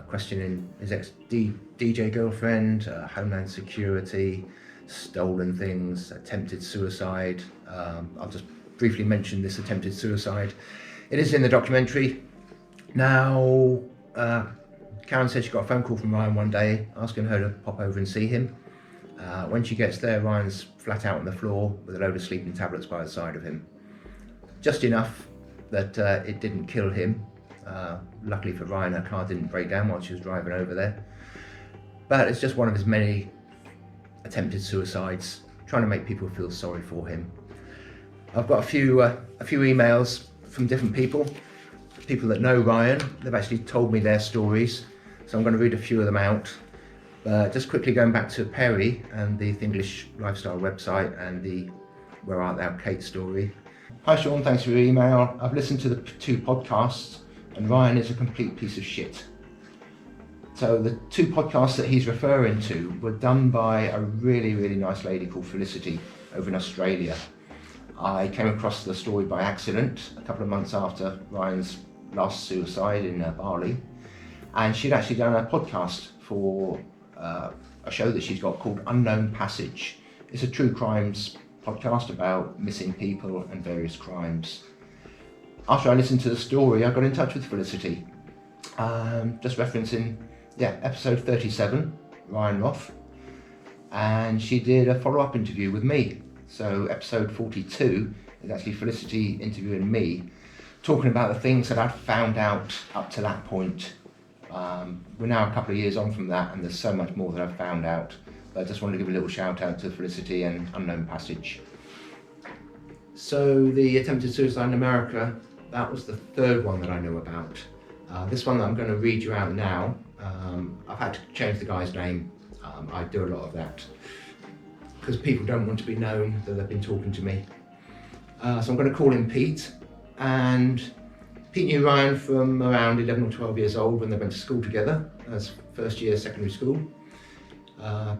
questioning his ex-DJ girlfriend, homeland security, stolen things, attempted suicide. I'll just briefly mention this attempted suicide. It is in the documentary. Now, Karen said she got a phone call from Ryan one day asking her to pop over and see him. When she gets there, Ryan's flat out on the floor with a load of sleeping tablets by the side of him. Just enough that it didn't kill him. Luckily for Ryan, her car didn't break down while she was driving over there. But it's just one of his many attempted suicides, trying to make people feel sorry for him. I've got a few emails from different people that know Ryan. They've actually told me their stories, so I'm going to read a few of them out. Just quickly going back to Perry and the English Lifestyle website and the Where Art Thou Kate story. Hi Sean, thanks for your email. I've listened to the 2 podcasts and Ryan is a complete piece of shit. So the 2 podcasts that he's referring to were done by a really, really nice lady called Felicity over in Australia. I came across the story by accident a couple of months after Ryan's last suicide in Bali, and she'd actually done a podcast for a show that she's got called Unknown Passage. It's a true crimes podcast about missing people and various crimes. After I listened to the story, I got in touch with Felicity, just referencing episode 37, Ryan Roth, and she did a follow-up interview with me. So episode 42 is actually Felicity interviewing me, talking about the things that I'd found out up to that point. We're now a couple of years on from that, and there's so much more that I've found out. But I just wanted to give a little shout out to Felicity and Unknown Passage. So the attempted suicide in America, that was the 3rd one that I knew about. This one that I'm going to read you out now, I've had to change the guy's name. I do a lot of that because people don't want to be known that they've been talking to me. So I'm going to call him Pete. And Pete knew Ryan from around 11 or 12 years old when they went to school together as first year secondary school.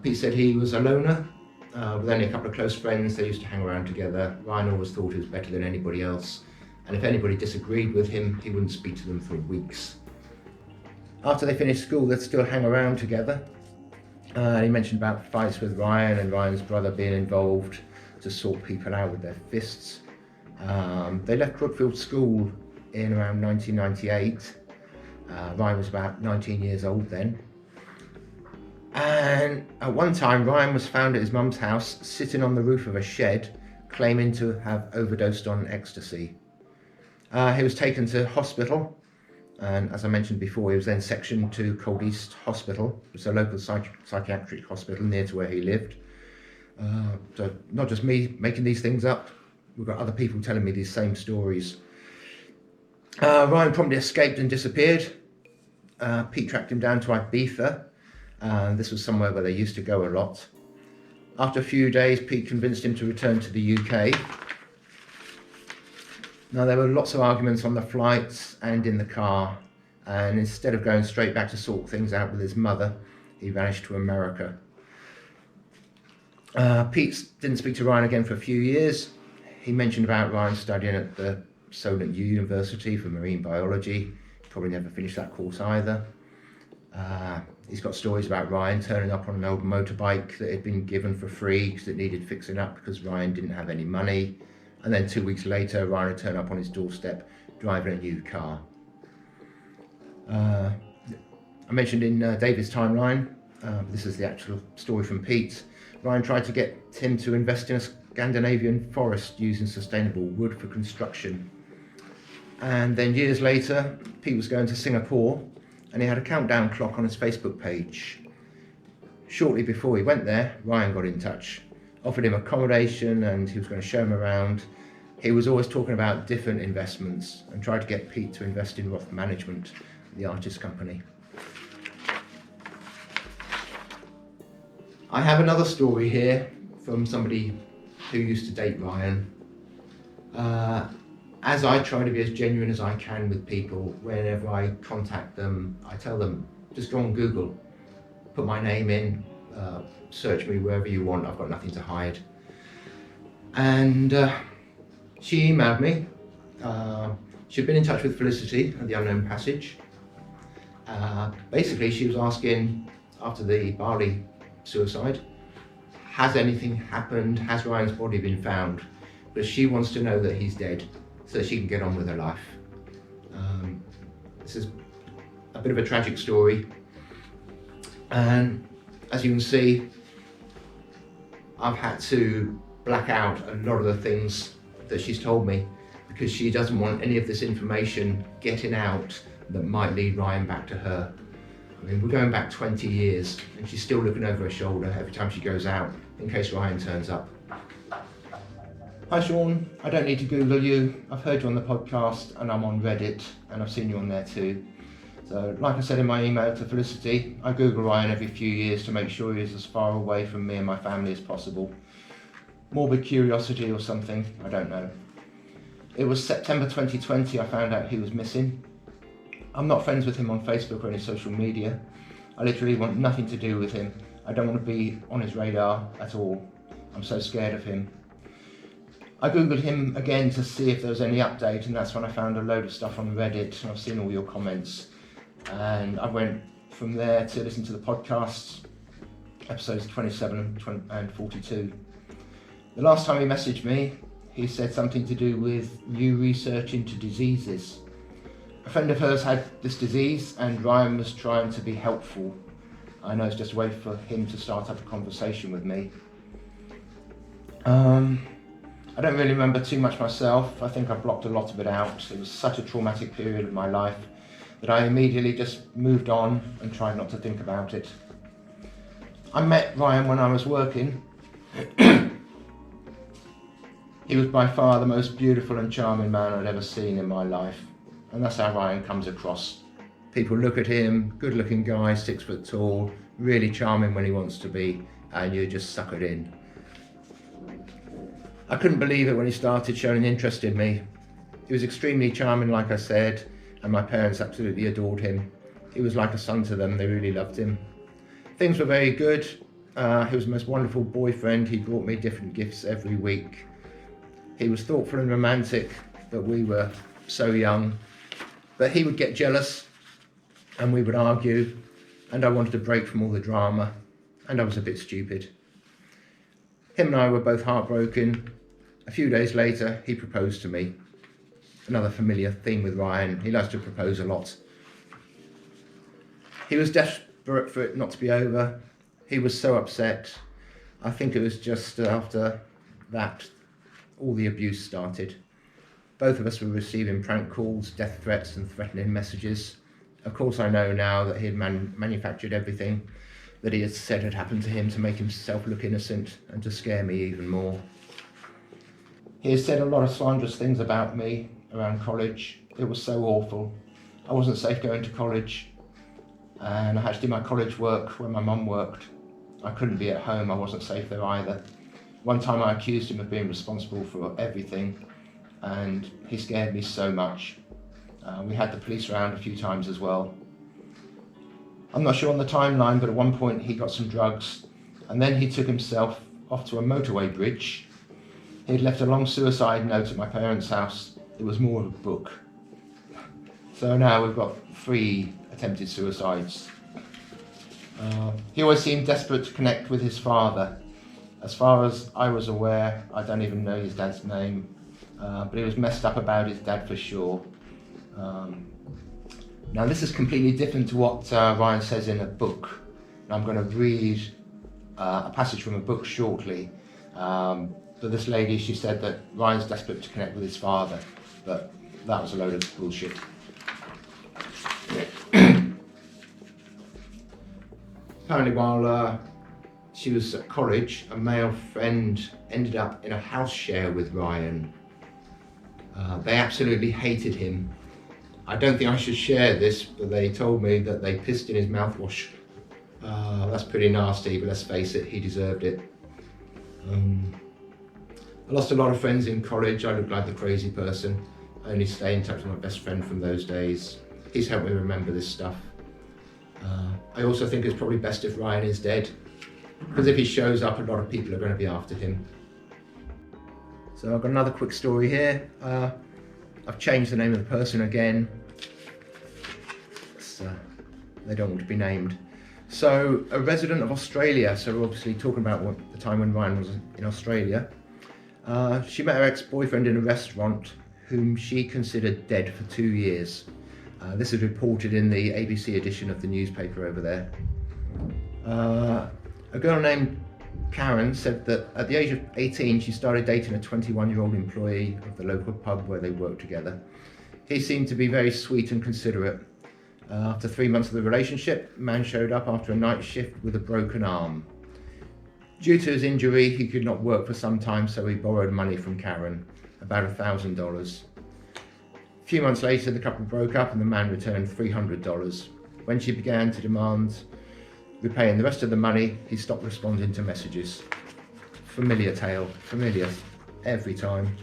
Pete said he was a loner with only a couple of close friends. They used to hang around together. Ryan always thought he was better than anybody else. And if anybody disagreed with him, he wouldn't speak to them for weeks. After they finished school, they'd still hang around together. He mentioned about fights with Ryan and Ryan's brother being involved to sort people out with their fists. They left Brookfield School in around 1998. Ryan was about 19 years old then. And at one time, Ryan was found at his mum's house, sitting on the roof of a shed, claiming to have overdosed on ecstasy. He was taken to hospital, and as I mentioned before, he was then sectioned to Cold East Hospital. It's a local psychiatric hospital near to where he lived. So not just me making these things up, we've got other people telling me these same stories. Ryan promptly escaped and disappeared. Pete tracked him down to Ibiza. This was somewhere where they used to go a lot. After a few days, Pete convinced him to return to the UK. Now, there were lots of arguments on the flights and in the car, and instead of going straight back to sort things out with his mother, he vanished to America. Pete didn't speak to Ryan again for a few years. He mentioned about Ryan studying at the Solent University for marine biology. He probably never finished that course either. He's got stories about Ryan turning up on an old motorbike that had been given for free because it needed fixing up because Ryan didn't have any money. And then 2 weeks later, Ryan would turn up on his doorstep driving a new car. I mentioned in David's timeline, this is the actual story from Pete. Ryan tried to get him to invest in a Scandinavian forest using sustainable wood for construction. And then years later, Pete was going to Singapore and he had a countdown clock on his Facebook page. Shortly before he went there, Ryan got in touch, offered him accommodation and he was going to show him around. He was always talking about different investments and tried to get Pete to invest in Roth Management, the artist company. I have another story here from somebody who used to date Ryan. As I try to be as genuine as I can with people, whenever I contact them, I tell them, just go on Google, put my name in, search me wherever you want, I've got nothing to hide. And she emailed me. She'd been in touch with Felicity at the Unknown Passage, Basically, she was asking, after the Bali suicide, has anything happened? Has Ryan's body been found? Because she wants to know that he's dead so she can get on with her life. This is a bit of a tragic story, and as you can see, I've had to black out a lot of the things that she's told me because she doesn't want any of this information getting out that might lead Ryan back to her. I mean, we're going back 20 years and she's still looking over her shoulder every time she goes out in case Ryan turns up. Hi Sean, I don't need to Google you. I've heard you on the podcast and I'm on Reddit and I've seen you on there too. So like I said in my email to Felicity, I Google Ryan every few years to make sure he's as far away from me and my family as possible. Morbid curiosity or something, I don't know. It was September 2020 I found out he was missing. I'm not friends with him on Facebook or any social media. I literally want nothing to do with him. I don't want to be on his radar at all. I'm so scared of him. I googled him again to see if there was any update, and that's when I found a load of stuff on Reddit, and I've seen all your comments. And I went from there to listen to the podcasts, episodes 27 and 42. The last time he messaged me, he said something to do with new research into diseases. A friend of hers had this disease and Ryan was trying to be helpful. I know it's just a way for him to start up a conversation with me. I don't really remember too much myself. I think I blocked a lot of it out. It was such a traumatic period of my life that I immediately just moved on and tried not to think about it. I met Ryan when I was working. He was by far the most beautiful and charming man I'd ever seen in my life. And that's how Ryan comes across. People look at him, good looking guy, 6 foot tall, really charming when he wants to be, and you're just suckered in. I couldn't believe it when he started showing an interest in me. He was extremely charming, like I said, and my parents absolutely adored him. He was like a son to them, they really loved him. Things were very good. He was the most wonderful boyfriend. He brought me different gifts every week. He was thoughtful and romantic, but we were so young. But he would get jealous and we would argue, and I wanted to break from all the drama, and I was a bit stupid. Him and I were both heartbroken. A few days later, he proposed to me. Another familiar theme with Ryan, he likes to propose a lot. He was desperate for it not to be over. He was so upset. I think it was just after that all the abuse started. Both of us were receiving prank calls, death threats and threatening messages. Of course I know now that he had manufactured everything that he had said had happened to him to make himself look innocent and to scare me even more. He has said a lot of slanderous things about me around college. It was so awful. I wasn't safe going to college and I had to do my college work where my mum worked. I couldn't be at home, I wasn't safe there either. One time I accused him of being responsible for everything and he scared me so much. We had the police around a few times as well. I'm not sure on the timeline, but at one point he got some drugs and then he took himself off to a motorway bridge. He'd left a long suicide note at my parents' house. It was more of a book. So now we've got 3 attempted suicides. He always seemed desperate to connect with his father. As far as I was aware, I don't even know his dad's name, but he was messed up about his dad for sure. Now this is completely different to what Ryan says in a book. And I'm going to read a passage from a book shortly. But this lady, she said that Ryan's desperate to connect with his father, but that was a load of bullshit. Apparently while she was at college, a male friend ended up in a house share with Ryan. They absolutely hated him. I don't think I should share this, but they told me that they pissed in his mouthwash. That's pretty nasty, but let's face it, he deserved it. I lost a lot of friends in college. I looked like the crazy person. I only stay in touch with my best friend from those days. He's helped me remember this stuff. I also think it's probably best if Ryan is dead, because if he shows up, a lot of people are going to be after him. So I've got another quick story here. I've changed the name of the person again. It's they don't want to be named. So a resident of Australia, so we're obviously talking about the time when Ryan was in Australia, she met her ex-boyfriend in a restaurant whom she considered dead for 2 years. This is reported in the ABC edition of the newspaper over there. A girl named Karen said that at the age of 18 she started dating a 21-year-old employee of the local pub where they worked together. He seemed to be very sweet and considerate. After 3 months of the relationship, the man showed up after a night shift with a broken arm. Due to his injury, he could not work for some time, so he borrowed money from Karen, about $1,000. A few months later, the couple broke up and the man returned $300. When she began to demand repaying the rest of the money, he stopped responding to messages. Familiar tale, familiar every time.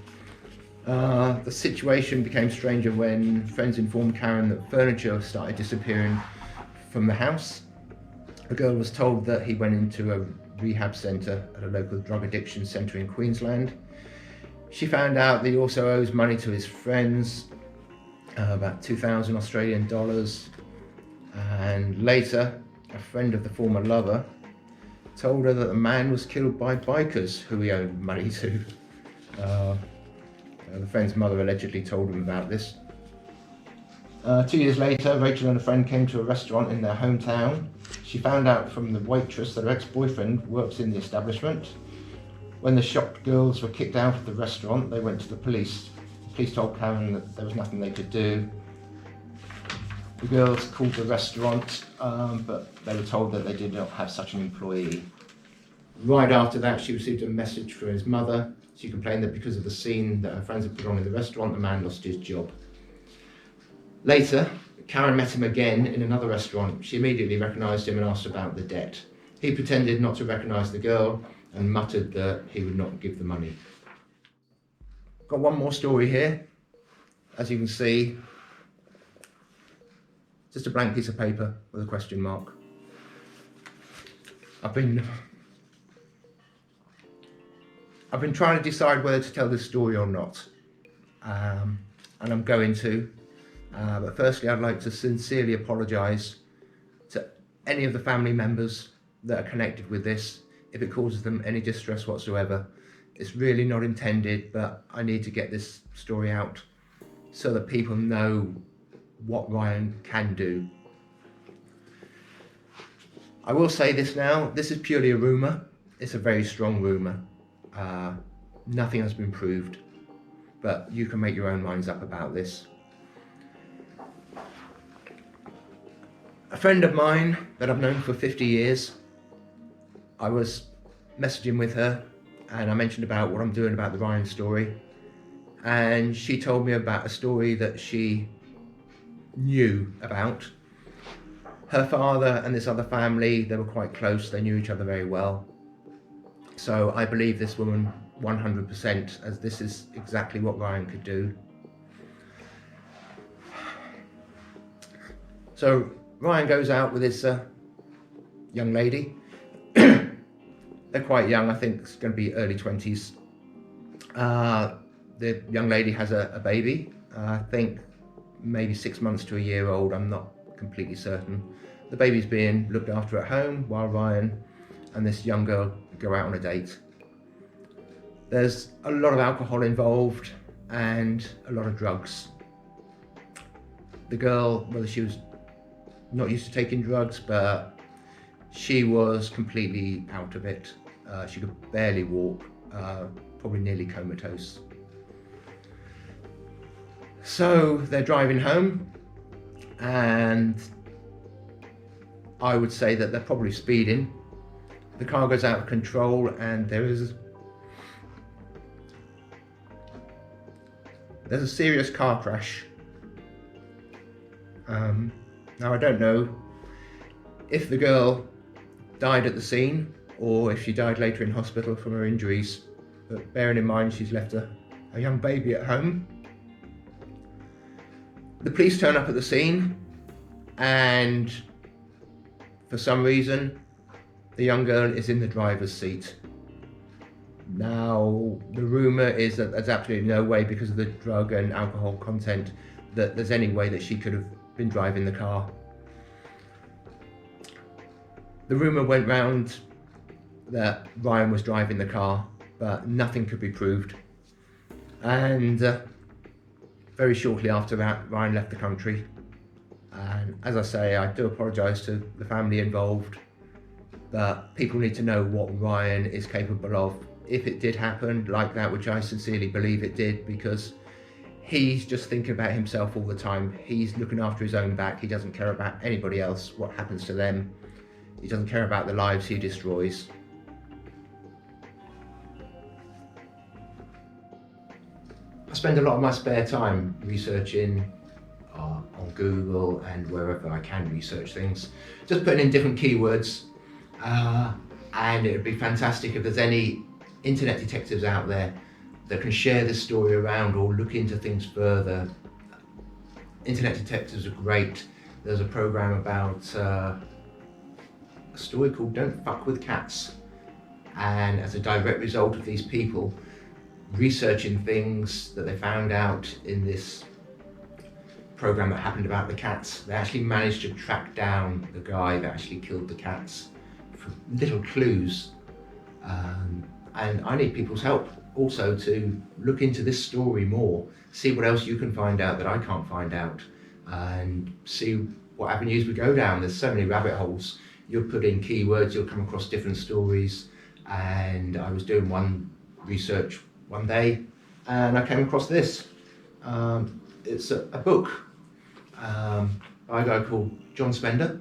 The situation became stranger when friends informed Karen that furniture started disappearing from the house. The girl was told that he went into a rehab centre at a local drug addiction centre in Queensland. She found out that he also owes money to his friends, about 2,000 Australian dollars. And later, a friend of the former lover told her that the man was killed by bikers who he owed money to. The friend's mother allegedly told him about this. 2 years later, Rachel and a friend came to a restaurant in their hometown. She found out from the waitress that her ex-boyfriend works in the establishment. When the shocked girls were kicked out of the restaurant, they went to the police. The police told Karen that there was nothing they could do. The girls called the restaurant, but they were told that they did not have such an employee. Right after that, she received a message from his mother. She complained that because of the scene that her friends had put on in the restaurant, the man lost his job. Later, Karen met him again in another restaurant. She immediately recognised him and asked about the debt. He pretended not to recognise the girl and muttered that he would not give the money. Got one more story here. As you can see, just a blank piece of paper with a question mark. I've been trying to decide whether to tell this story or not, and I'm going to. But firstly, I'd like to sincerely apologise to any of the family members that are connected with this if it causes them any distress whatsoever. It's really not intended, but I need to get this story out so that people know what Ryan can do. I will say this now, this is purely a rumour. It's a very strong rumour. Nothing has been proved, but you can make your own minds up about this. A friend of mine that I've known for 50 years, I was messaging with her and I mentioned about what I'm doing about the Ryan story, and she told me about a story that she knew about. Her father and this other family, they were quite close, they knew each other very well. So I believe this woman 100%, as this is exactly what Ryan could do. So Ryan goes out with this young lady. They're quite young, I think it's going to be early 20s. The young lady has a baby, I think maybe 6 months to a year old, I'm not completely certain. The baby's being looked after at home while Ryan and this young girl go out on a date. There's a lot of alcohol involved and a lot of drugs. The girl, whether she was not used to taking drugs, but she was completely out of it. She could barely walk, probably nearly comatose. So they're driving home, and I would say that they're probably speeding. The car goes out of control and there's a serious car crash. Now I don't know if the girl died at the scene or if she died later in hospital from her injuries, but bearing in mind she's left a young baby at home. The police turn up at the scene, and for some reason the young girl is in the driver's seat. Now the rumour is that there's absolutely no way, because of the drug and alcohol content, that there's any way that she could have been driving the car. The rumour went round that Ryan was driving the car, but nothing could be proved. And very shortly after that, Ryan left the country. And as I say, I do apologise to the family involved, but people need to know what Ryan is capable of if it did happen like that, which I sincerely believe it did, because he's just thinking about himself all the time. He's looking after his own back. He doesn't care about anybody else, what happens to them. He doesn't care about the lives he destroys. I spend a lot of my spare time researching on Google and wherever I can research things, just putting in different keywords, and it would be fantastic if there's any internet detectives out there that can share this story around or look into things further. Internet detectives are great. There's a program about a story called Don't Fuck With Cats, and as a direct result of these people researching things that they found out in this program that happened about the cats, they actually managed to track down the guy that actually killed the cats for little clues. And I need people's help also to look into this story more, see what else you can find out that I can't find out, and see what avenues we go down. There's so many rabbit holes. You'll put in keywords, you'll come across different stories. And I was doing one research one day and I came across this. It's a book by a guy called John Spender.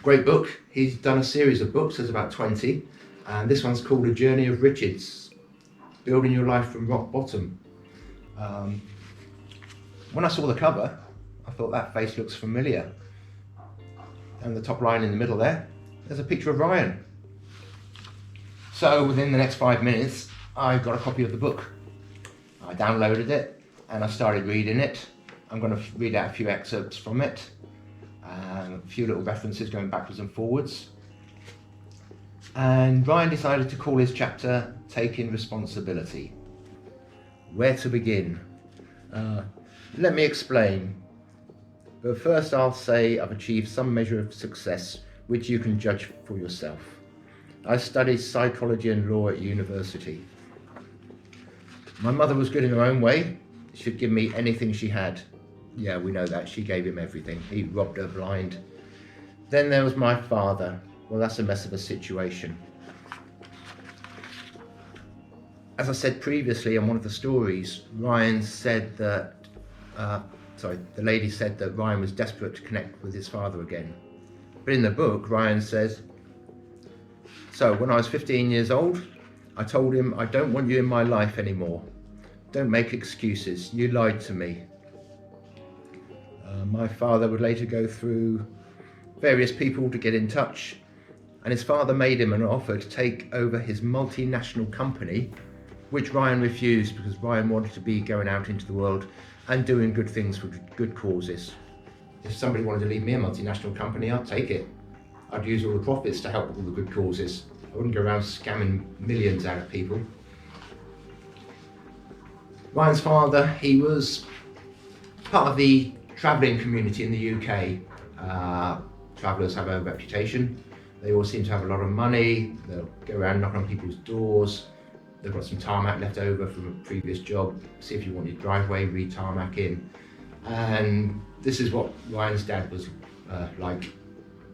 Great book. He's done a series of books, there's about 20. And this one's called A Journey of Riches, Building Your Life from Rock Bottom. When I saw the cover, I thought that face looks familiar. And the top line in the middle there's a picture of Ryan. So within the next 5 minutes, I got a copy of the book. I downloaded it and I started reading it. I'm going to read out a few excerpts from it, a few little references going backwards and forwards. And Ryan decided to call his chapter Taking Responsibility. Where to begin? Let me explain. But first I'll say I've achieved some measure of success which you can judge for yourself. I studied psychology and law at university. My mother was good in her own way. She'd give me anything she had. Yeah, we know that. She gave him everything. He robbed her blind. Then there was my father. Well, that's a mess of a situation. As I said previously on one of the stories, Ryan said that, the lady said that Ryan was desperate to connect with his father again. But in the book, Ryan says, so when I was 15 years old, I told him, I don't want you in my life anymore. Don't make excuses. You lied to me. My father would later go through various people to get in touch, and his father made him an offer to take over his multinational company, which Ryan refused because Ryan wanted to be going out into the world and doing good things for good causes. If somebody wanted to leave me a multinational company, I'd take it. I'd use all the profits to help all the good causes. I wouldn't go around scamming millions out of people. Ryan's father, he was part of the travelling community in the UK. Travellers have a reputation. They all seem to have a lot of money. They'll go around knocking on people's doors. They've got some tarmac left over from a previous job. See if you want your driveway re-tarmac in. And this is what Ryan's dad was like.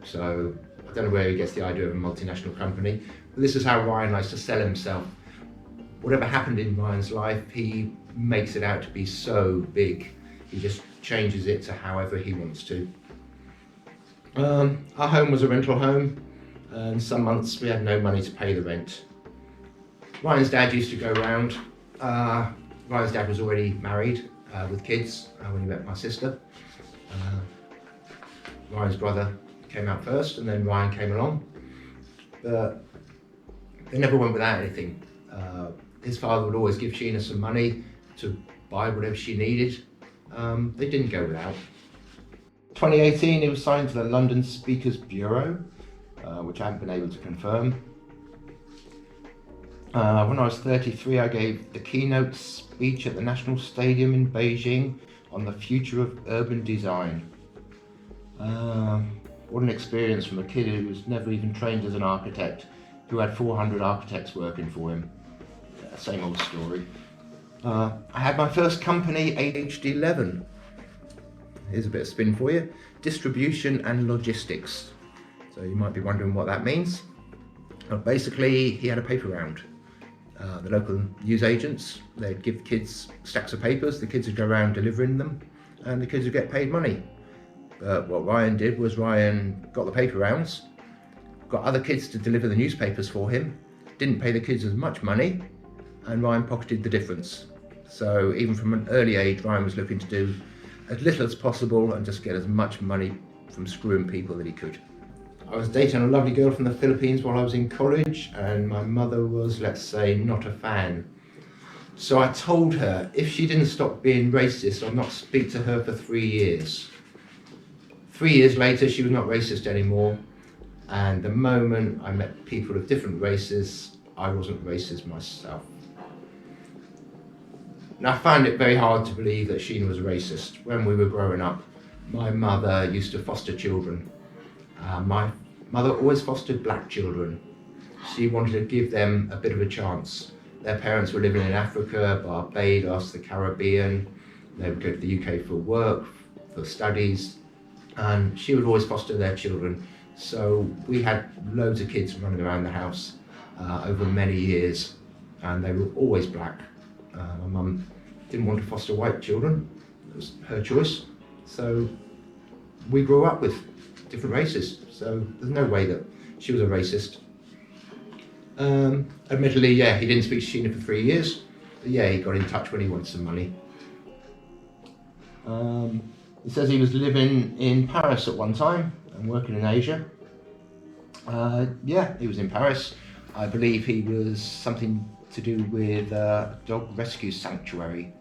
So I don't know where he gets the idea of a multinational company, but this is how Ryan likes to sell himself. Whatever happened in Ryan's life, he makes it out to be so big. He just changes it to however he wants to. Our home was a rental home, and some months we had no money to pay the rent. Ryan's dad used to go around. Ryan's dad was already married with kids when he met my sister. Ryan's brother came out first and then Ryan came along. But they never went without anything. His father would always give Sheena some money to buy whatever she needed. They didn't go without. 2018 he was signed to the London Speakers Bureau, which I haven't been able to confirm. When I was 33, I gave the keynote speech at the National Stadium in Beijing on the future of urban design. What an experience from a kid who was never even trained as an architect, who had 400 architects working for him. Same old story. I had my first company aged 11. Here's a bit of spin for you. Distribution and logistics. So you might be wondering what that means. Well, basically, he had a paper round. The local newsagents, they'd give kids stacks of papers, the kids would go around delivering them, and the kids would get paid money. But what Ryan did was Ryan got the paper rounds, got other kids to deliver the newspapers for him, didn't pay the kids as much money, and Ryan pocketed the difference. So even from an early age, Ryan was looking to do as little as possible and just get as much money from screwing people that he could. I was dating a lovely girl from the Philippines while I was in college, and my mother was, let's say, not a fan. So I told her if she didn't stop being racist, I'd not speak to her for 3 years. 3 years later, she was not racist anymore, and the moment I met people of different races, I wasn't racist myself. And I found it very hard to believe that Sheena was racist. When we were growing up, my mother used to foster children. My mother always fostered black children. She wanted to give them a bit of a chance. Their parents were living in Africa, Barbados, the Caribbean. They would go to the UK for work, for studies, and she would always foster their children. So we had loads of kids running around the house over many years, and they were always black. My mum didn't want to foster white children. It was her choice. So we grew up with different races. So there's no way that she was a racist. Admittedly, yeah, he didn't speak to Sheena for 3 years. But yeah, he got in touch when he wanted some money. He says he was living in Paris at one time and working in Asia. Yeah, he was in Paris. I believe he was something to do with a dog rescue sanctuary.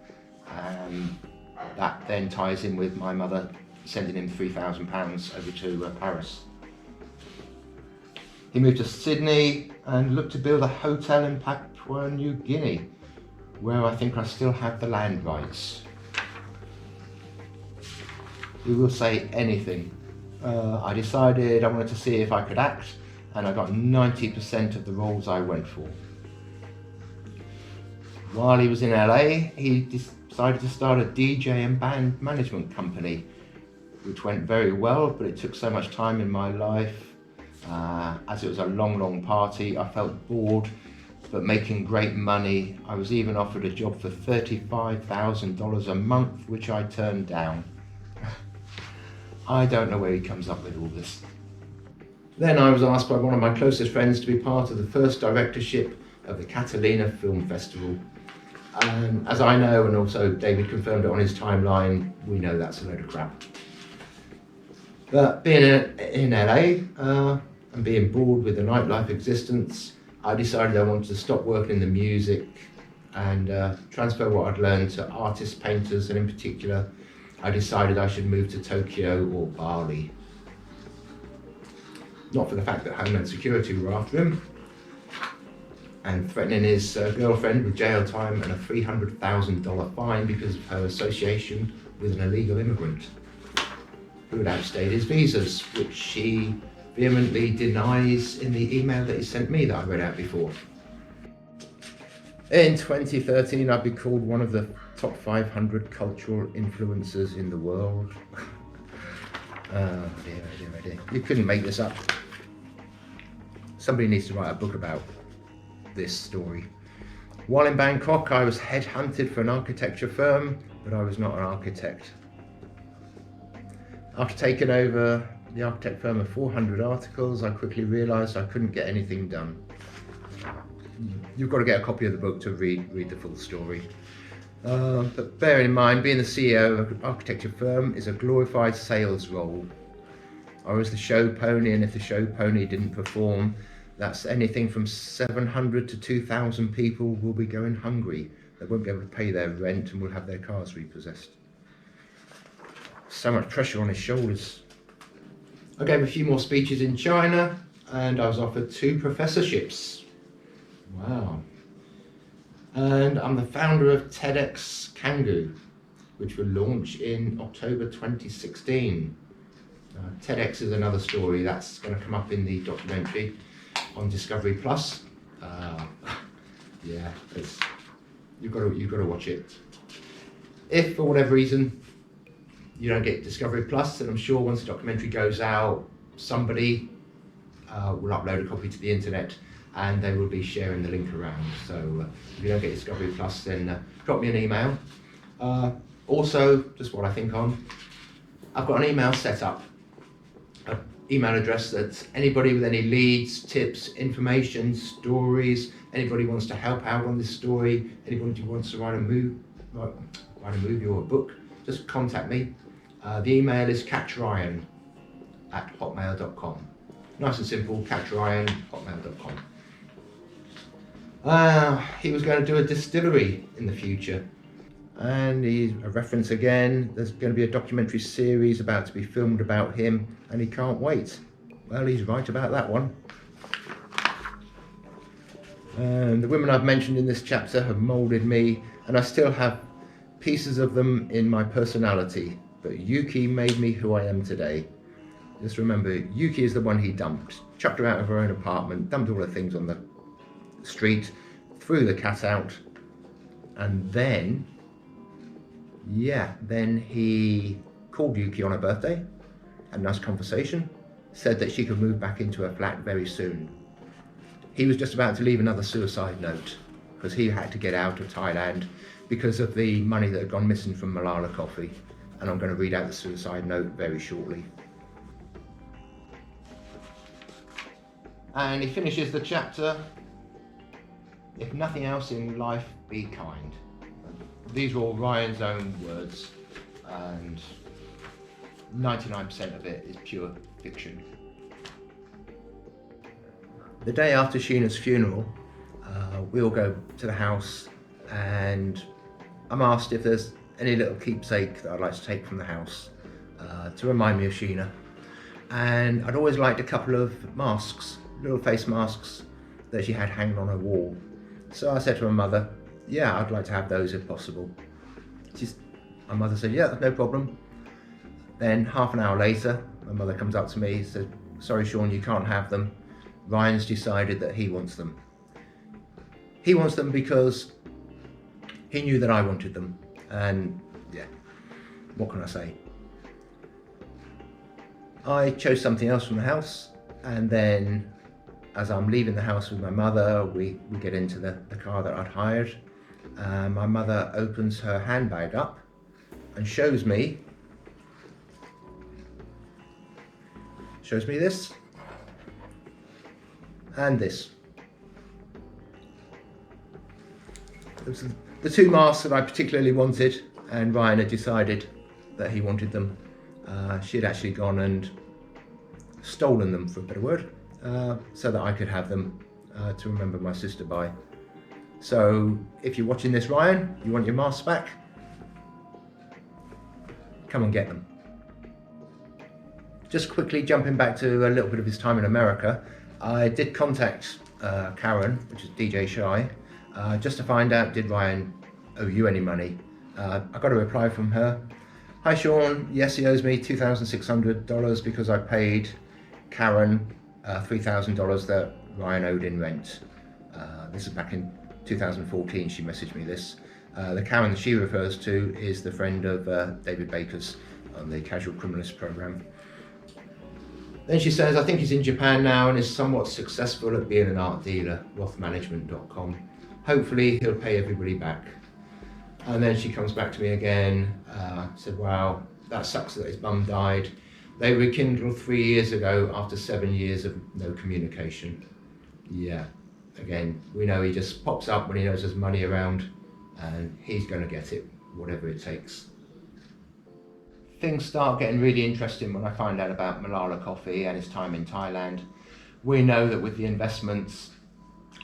That then ties in with my mother sending him £3,000 over to Paris. He moved to Sydney and looked to build a hotel in Papua New Guinea, where I think I still have the land rights. He will say anything. I decided I wanted to see if I could act, and I got 90% of the roles I went for. While he was in LA, he decided to start a DJ and band management company, which went very well, but it took so much time in my life. As it was a long party, I felt bored, but making great money. I was even offered a job for $35,000 a month, which I turned down. I don't know where he comes up with all this. Then I was asked by one of my closest friends to be part of the first directorship of the Catalina Film Festival. And as I know, and also David confirmed it on his timeline, we know that's a load of crap. But being in LA and being bored with the nightlife existence, I decided I wanted to stop working in the music and transfer what I'd learned to artists, painters, and in particular, I decided I should move to Tokyo or Bali. Not for the fact that Homeland Security were after him and threatening his girlfriend with jail time and a $300,000 fine because of her association with an illegal immigrant who had outstayed his visas, which she vehemently denies in the email that he sent me that I read out before. In 2013, I'd be called one of the top 500 cultural influencers in the world. Oh dear. You couldn't make this up. Somebody needs to write a book about this story. While in Bangkok, I was headhunted for an architecture firm, but I was not an architect. After taking over the architect firm of 400 articles, I quickly realised I couldn't get anything done. You've got to get a copy of the book to read the full story. But bear in mind, being the CEO of an architecture firm is a glorified sales role. I was the show pony, and if the show pony didn't perform, that's anything from 700 to 2,000 people will be going hungry. They won't be able to pay their rent and will have their cars repossessed. So much pressure on his shoulders. I gave a few more speeches in China, and I was offered 2 professorships. Wow. And I'm the founder of TEDx Kangoo, which will launch in October 2016. TEDx is another story that's going to come up in the documentary on Discovery Plus. Yeah, you've got to watch it. If for whatever reason you don't get Discovery Plus, then I'm sure once the documentary goes out, somebody will upload a copy to the internet and they will be sharing the link around. So if you don't get Discovery Plus, then drop me an email. Also, just what I think on, I've got an email set up, an email address that anybody with any leads, tips, information, stories, anybody wants to help out on this story, anybody who wants to write a movie or a book, just contact me. The email is catchryan@hotmail.com. Nice and simple, catchryan@hotmail.com. He was going to do a distillery in the future. And he's a reference again. There's going to be a documentary series about to be filmed about him, and he can't wait. Well, he's right about that one. And the women I've mentioned in this chapter have moulded me, and I still have pieces of them in my personality. But Yuki made me who I am today. Just remember, Yuki is the one he dumped. Chucked her out of her own apartment, dumped all the things on the street, threw the cat out, and then he called Yuki on her birthday, had a nice conversation, said that she could move back into her flat very soon. He was just about to leave another suicide note because he had to get out of Thailand because of the money that had gone missing from Malala Coffee. And I'm going to read out the suicide note very shortly. And he finishes the chapter, "If nothing else in life, be kind." These are all Ryan's own words, and 99% of it is pure fiction. The day after Sheena's funeral, we all go to the house, and I'm asked if there's any little keepsake that I'd like to take from the house to remind me of Sheena. And I'd always liked a couple of masks, little face masks that she had hanging on her wall. So I said to my mother, yeah, I'd like to have those if possible. My mother said, yeah, no problem. Then half an hour later, my mother comes up to me and said, sorry Sean, you can't have them. Ryan's decided that he wants them. He wants them because he knew that I wanted them. And yeah, what can I say? I chose something else from the house, and then as I'm leaving the house with my mother, we get into the car that I'd hired. My mother opens her handbag up and shows me this and this. The two masks that I particularly wanted, and Ryan had decided that he wanted them. She had actually gone and stolen them, for a better word, so that I could have them to remember my sister by. So if you're watching this, Ryan, you want your masks back? Come and get them. Just quickly jumping back to a little bit of his time in America, I did contact Karen, which is DJ Shy, just to find out, did Ryan owe you any money? I got a reply from her. Hi Sean, yes he owes me $2,600 because I paid Karen $3,000 that Ryan owed in rent. This is back in 2014, she messaged me this. The Karen that she refers to is the friend of David Baker's on the Casual Criminalist program. Then she says, I think he's in Japan now and is somewhat successful at being an art dealer, rothmanagement.com. Hopefully he'll pay everybody back. And then she comes back to me again, said, wow, that sucks that his mum died. They rekindled 3 years ago after 7 years of no communication. Yeah, again, we know he just pops up when he knows there's money around and he's going to get it, whatever it takes. Things start getting really interesting when I find out about Malala Coffee and his time in Thailand. We know that with the investments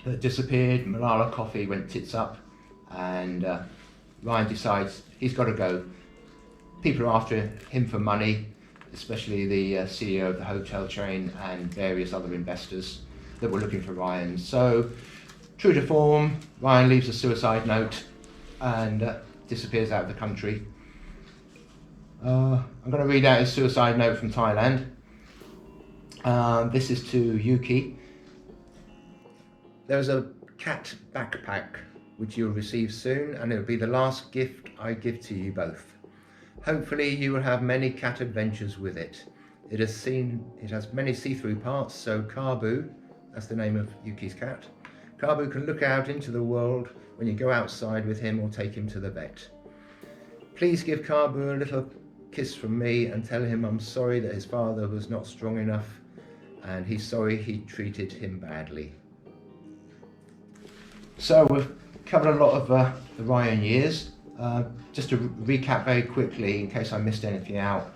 that disappeared, Malala Coffee went tits up, and Ryan decides he's got to go. People are after him for money, especially the CEO of the hotel chain and various other investors that were looking for Ryan. So, true to form, Ryan leaves a suicide note and disappears out of the country. I'm going to read out his suicide note from Thailand. This is to Yuki. There's a cat backpack which you'll receive soon, and it'll be the last gift I give to you both. Hopefully you will have many cat adventures with it. It has many see-through parts, so Kabu, that's the name of Yuki's cat, Kabu can look out into the world when you go outside with him or take him to the vet. Please give Kabu a little kiss from me and tell him I'm sorry that his father was not strong enough and he's sorry he treated him badly. So we've covered a lot of the Ryan years. Just to recap very quickly in case I missed anything out.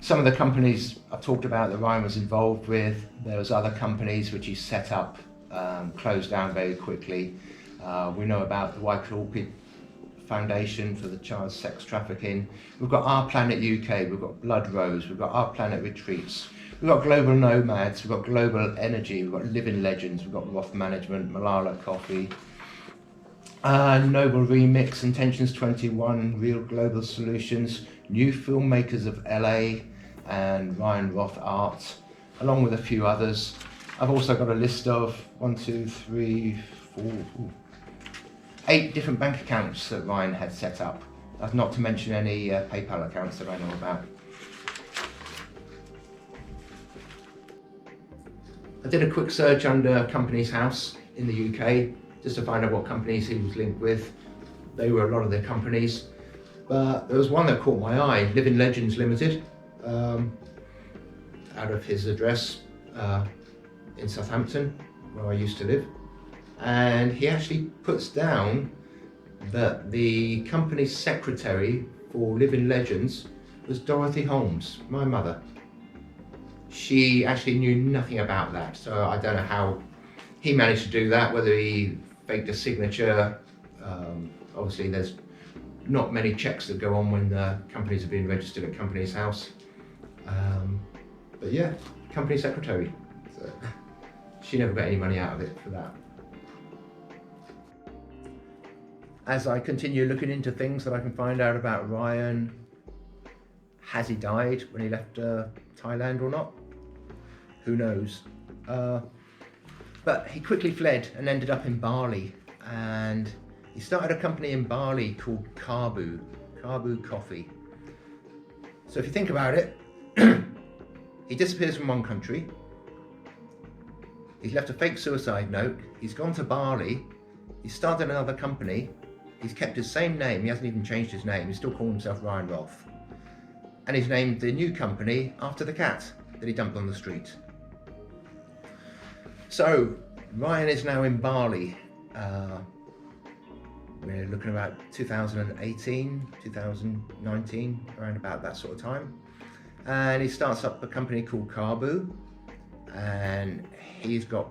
Some of the companies I've talked about that Ryan was involved with, there was other companies which he set up, closed down very quickly. We know about the Waikolopi Foundation for the child sex trafficking. We've got Our Planet UK, we've got Blood Rose, we've got Our Planet Retreats, we've got Global Nomads, we've got Global Energy, we've got Living Legends, we've got Roth Management, Malala Coffee, Noble Remix, Intentions 21, Real Global Solutions, New Filmmakers of LA, and Ryan Roth Art, along with a few others. I've also got a list of 8 different bank accounts that Ryan had set up. That's not to mention any PayPal accounts that I know about. I did a quick search under Companies House in the UK just to find out what companies he was linked with. They were a lot of their companies, but there was one that caught my eye, Living Legends Limited, out of his address in Southampton, where I used to live. And he actually puts down that the company secretary for Living Legends was Dorothy Holmes, my mother. She actually knew nothing about that, so I don't know how he managed to do that, whether he faked a signature. Obviously there's not many checks that go on when companies are being registered at Companies House. But yeah, company secretary. So she never got any money out of it for that. As I continue looking into things that I can find out about Ryan, has he died when he left Thailand or not? Who knows? But he quickly fled and ended up in Bali, and he started a company in Bali called Kabu Coffee. So if you think about it, he disappears from one country, he's left a fake suicide note, he's gone to Bali, he's started another company, he's kept his same name, he hasn't even changed his name, he's still calling himself Ryan Roth. And he's named the new company after the cat that he dumped on the street. So Ryan is now in Bali. We're looking about 2018, 2019, around about that sort of time. And he starts up a company called Kabu, and he's got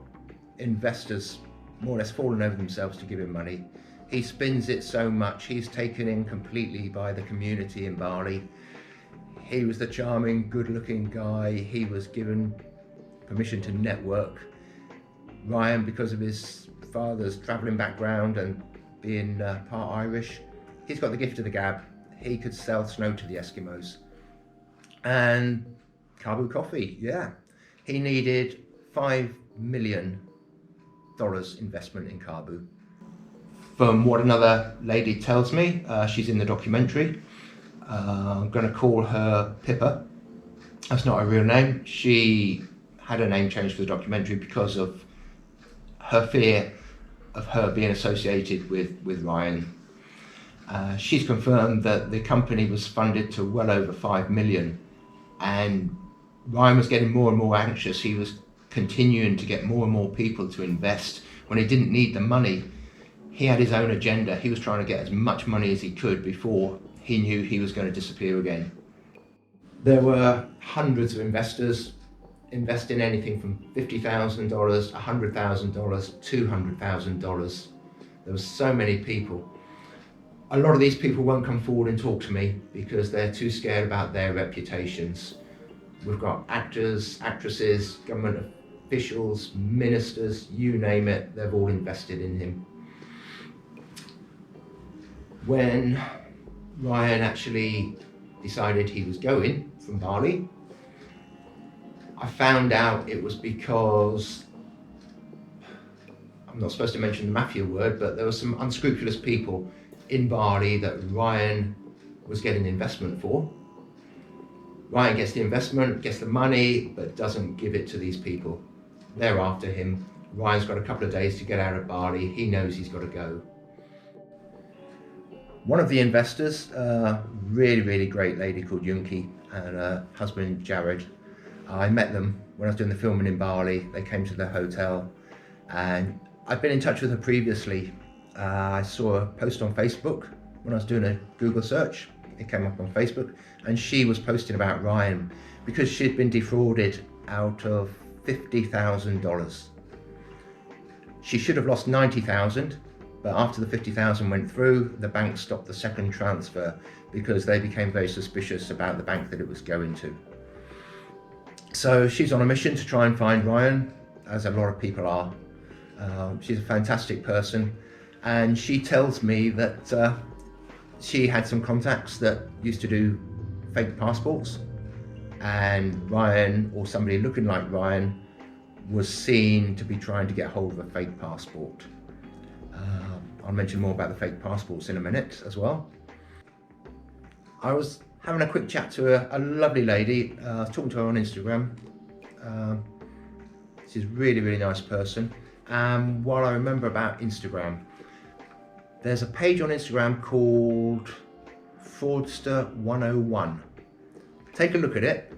investors more or less falling over themselves to give him money. He spins it so much, he's taken in completely by the community in Bali. He was the charming, good-looking guy. He was given permission to network. Ryan, because of his father's travelling background and being part Irish, he's got the gift of the gab. He could sell snow to the Eskimos. And Kabu Coffee, yeah. He needed $5 million investment in Kabu. From what another lady tells me, she's in the documentary. I'm going to call her Pippa. That's not her real name. She had her name changed for the documentary because of her fear of her being associated with Ryan. She's confirmed that the company was funded to well over $5 million, and Ryan was getting more and more anxious. He was continuing to get more and more people to invest when he didn't need the money. He had his own agenda. He was trying to get as much money as he could before he knew he was going to disappear again. There were hundreds of investors investing anything from $50,000, $100,000, $200,000. There were so many people. A lot of these people won't come forward and talk to me because they're too scared about their reputations. We've got actors, actresses, government officials, ministers, you name it, they've all invested in him. When Ryan actually decided he was going from Bali. I found out it was because, I'm not supposed to mention the mafia word, but there were some unscrupulous people in Bali that Ryan was getting investment for. Ryan gets the investment, gets the money, but doesn't give it to these people. They're after him. Ryan's got a couple of days to get out of Bali. He knows he's got to go. One of the investors, really great lady called Yunki, and her husband Jared. I met them when I was doing the filming in Bali. They came to the hotel, and I'd been in touch with her previously. I saw a post on Facebook when I was doing a Google search. It came up on Facebook, and she was posting about Ryan because she'd been defrauded out of $50,000. She should have lost $90,000, but after the $50,000 went through, the bank stopped the second transfer because they became very suspicious about the bank that it was going to. So she's on a mission to try and find Ryan, as a lot of people are. She's a fantastic person, and she tells me that she had some contacts that used to do fake passports, and Ryan, or somebody looking like Ryan, was seen to be trying to get hold of a fake passport. I'll mention more about the fake passports in a minute as well. I was having a quick chat to a lovely lady, talking to her on Instagram. She's a really nice person. And what I remember about Instagram, there's a page on Instagram called Fraudster 101. Take a look at it.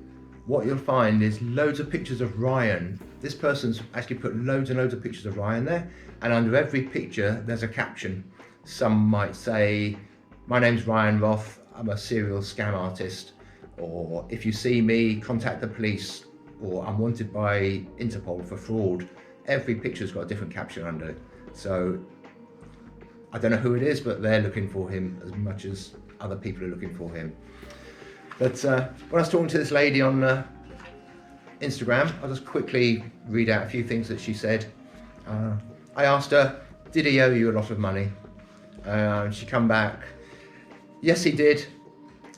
What you'll find is loads of pictures of Ryan. This person's actually put loads and loads of pictures of Ryan there, and under every picture there's a caption. Some might say, "My name's Ryan Roth, I'm a serial scam artist," or "If you see me, contact the police," or "I'm wanted by Interpol for fraud." Every picture's got a different caption under it. So I don't know who it is, but they're looking for him as much as other people are looking for him. But when I was talking to this lady on Instagram, I'll just quickly read out a few things that she said. I asked her, "Did he owe you a lot of money?" She come back, "Yes, he did.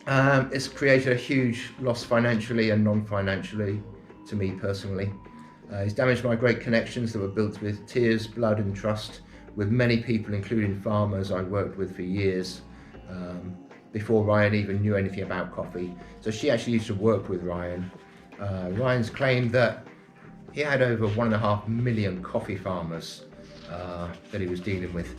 It's created a huge loss financially and non-financially to me personally. He's damaged my great connections that were built with tears, blood and trust with many people, including farmers I worked with for years, before Ryan even knew anything about coffee." So she actually used to work with Ryan. Ryan's claimed that he had over 1.5 million coffee farmers that he was dealing with.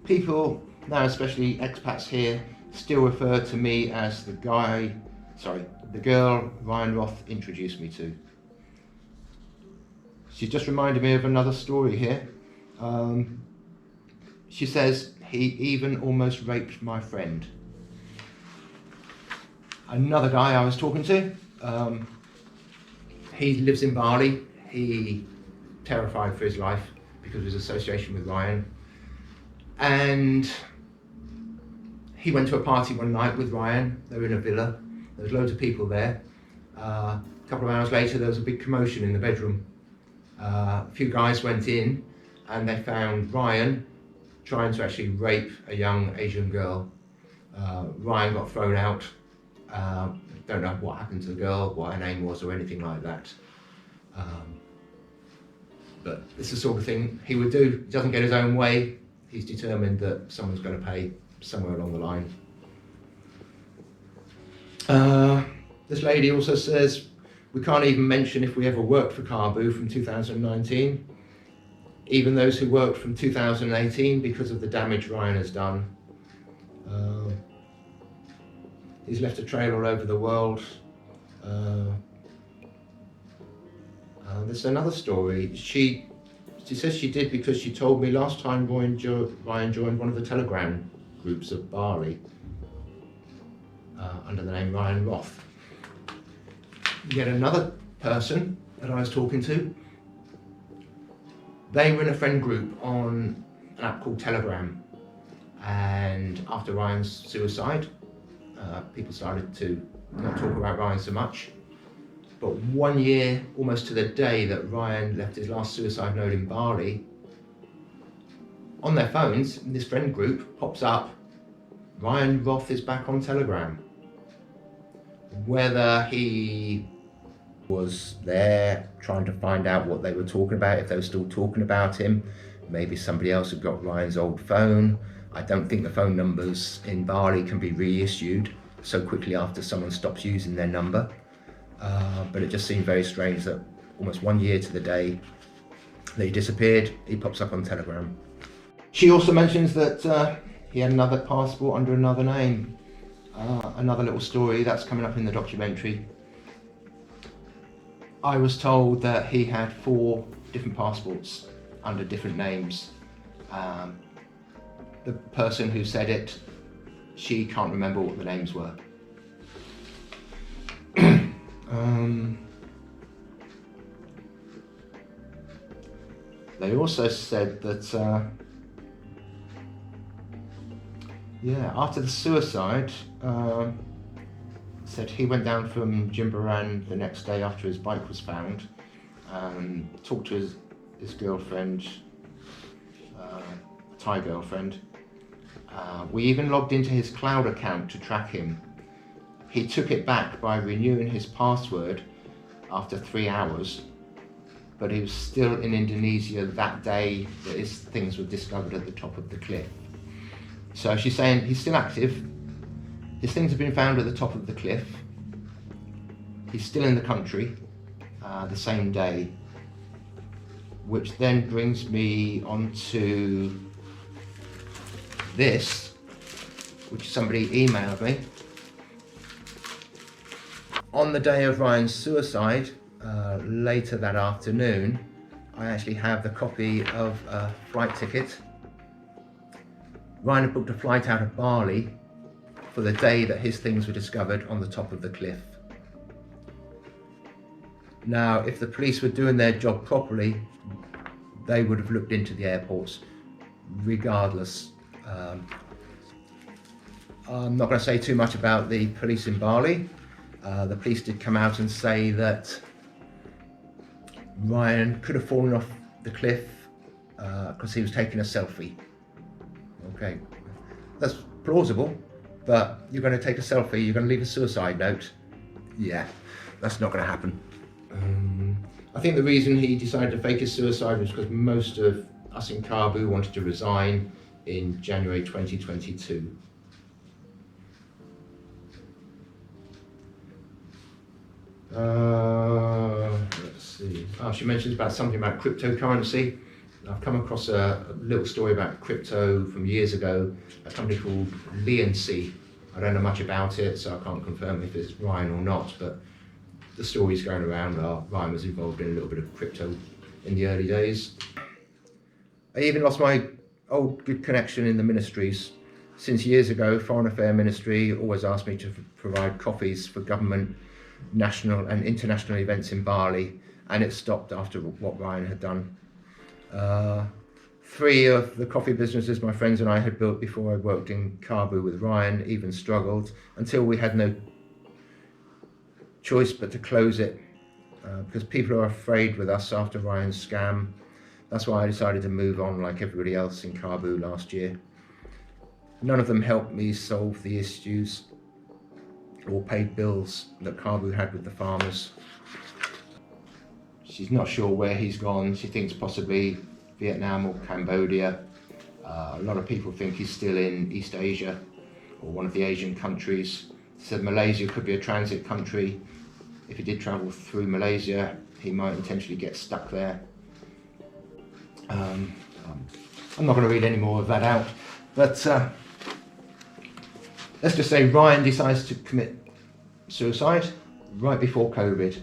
People now, especially expats here, still refer to me as the girl Ryan Roth introduced me to. She's just reminded me of another story here. She says, "He even almost raped my friend." Another guy I was talking to, he lives in Bali. He terrified for his life because of his association with Ryan. And he went to a party one night with Ryan. They were in a villa. There was loads of people there. A couple of hours later, there was a big commotion in the bedroom. A few guys went in and they found Ryan trying to actually rape a young Asian girl. Ryan got thrown out. Don't know what happened to the girl, what her name was or anything like that. But it's the sort of thing he would do. He doesn't get his own way. He's determined that someone's going to pay somewhere along the line. This lady also says, "We can't even mention if we ever worked for Carbu from 2019. Even those who worked from 2018 because of the damage Ryan has done. He's left a trail all over the world." There's another story. She says she did because she told me last time Ryan joined one of the Telegram groups of Bali under the name Ryan Roth. Yet another person that I was talking to, they were in a friend group on an app called Telegram, and after Ryan's suicide, people started to not talk about Ryan so much. But 1 year, almost to the day that Ryan left his last suicide note in Bali, on their phones, in this friend group, pops up Ryan Roth is back on Telegram. Whether he was there trying to find out what they were talking about, if they were still talking about him, maybe somebody else had got Ryan's old phone. I don't think the phone numbers in Bali can be reissued so quickly after someone stops using their number. But it just seemed very strange that almost 1 year to the day that he disappeared, he pops up on Telegram. She also mentions that he had another passport under another name. Another little story that's coming up in the documentary. I was told that he had 4 different passports under different names. The person who said it, she can't remember what the names were. They also said that after the suicide, said he went down from Jimbaran the next day after his bike was found, talked to his girlfriend, Thai girlfriend. We even logged into his cloud account to track him. He took it back by renewing his password after 3 hours, but he was still in Indonesia that day that his things were discovered at the top of the cliff. So she's saying he's still active, his things have been found at the top of the cliff, he's still in the country the same day, which then brings me on to this, which somebody emailed me. On the day of Ryan's suicide, later that afternoon, I actually have the copy of a flight ticket. Ryan had booked a flight out of Bali for the day that his things were discovered on the top of the cliff. Now, if the police were doing their job properly, they would have looked into the airports regardless. I'm not going to say too much about the police in Bali. The police did come out and say that Ryan could have fallen off the cliff because he was taking a selfie. Okay, that's plausible, but you're going to take a selfie, you're going to leave a suicide note. Yeah, that's not going to happen. I think the reason he decided to fake his suicide was because most of us in Cebu wanted to resign in January 2022. Let's see. She mentions about something about cryptocurrency. I've come across a little story about crypto from years ago, a company called Leoncy. I don't know much about it, so I can't confirm if it's Ryan or not, but the stories going around are Ryan was involved in a little bit of crypto in the early days. I even lost my old good connection in the ministries. Since years ago, Foreign Affairs Ministry always asked me to provide coffees for government, national and international events in Bali, and it stopped after what Ryan had done. 3 of the coffee businesses my friends and I had built before I worked in Cebu with Ryan even struggled until we had no choice but to close it because people are afraid with us after Ryan's scam. That's why I decided to move on like everybody else in Cebu last year. None of them helped me solve the issues or paid bills that Cebu had with the farmers. She's not sure where he's gone. She thinks possibly Vietnam or Cambodia. A lot of people think he's still in East Asia or one of the Asian countries. She said Malaysia could be a transit country. If he did travel through Malaysia, he might intentionally get stuck there. I'm not going to read any more of that out, but let's just say Ryan decides to commit suicide right before COVID.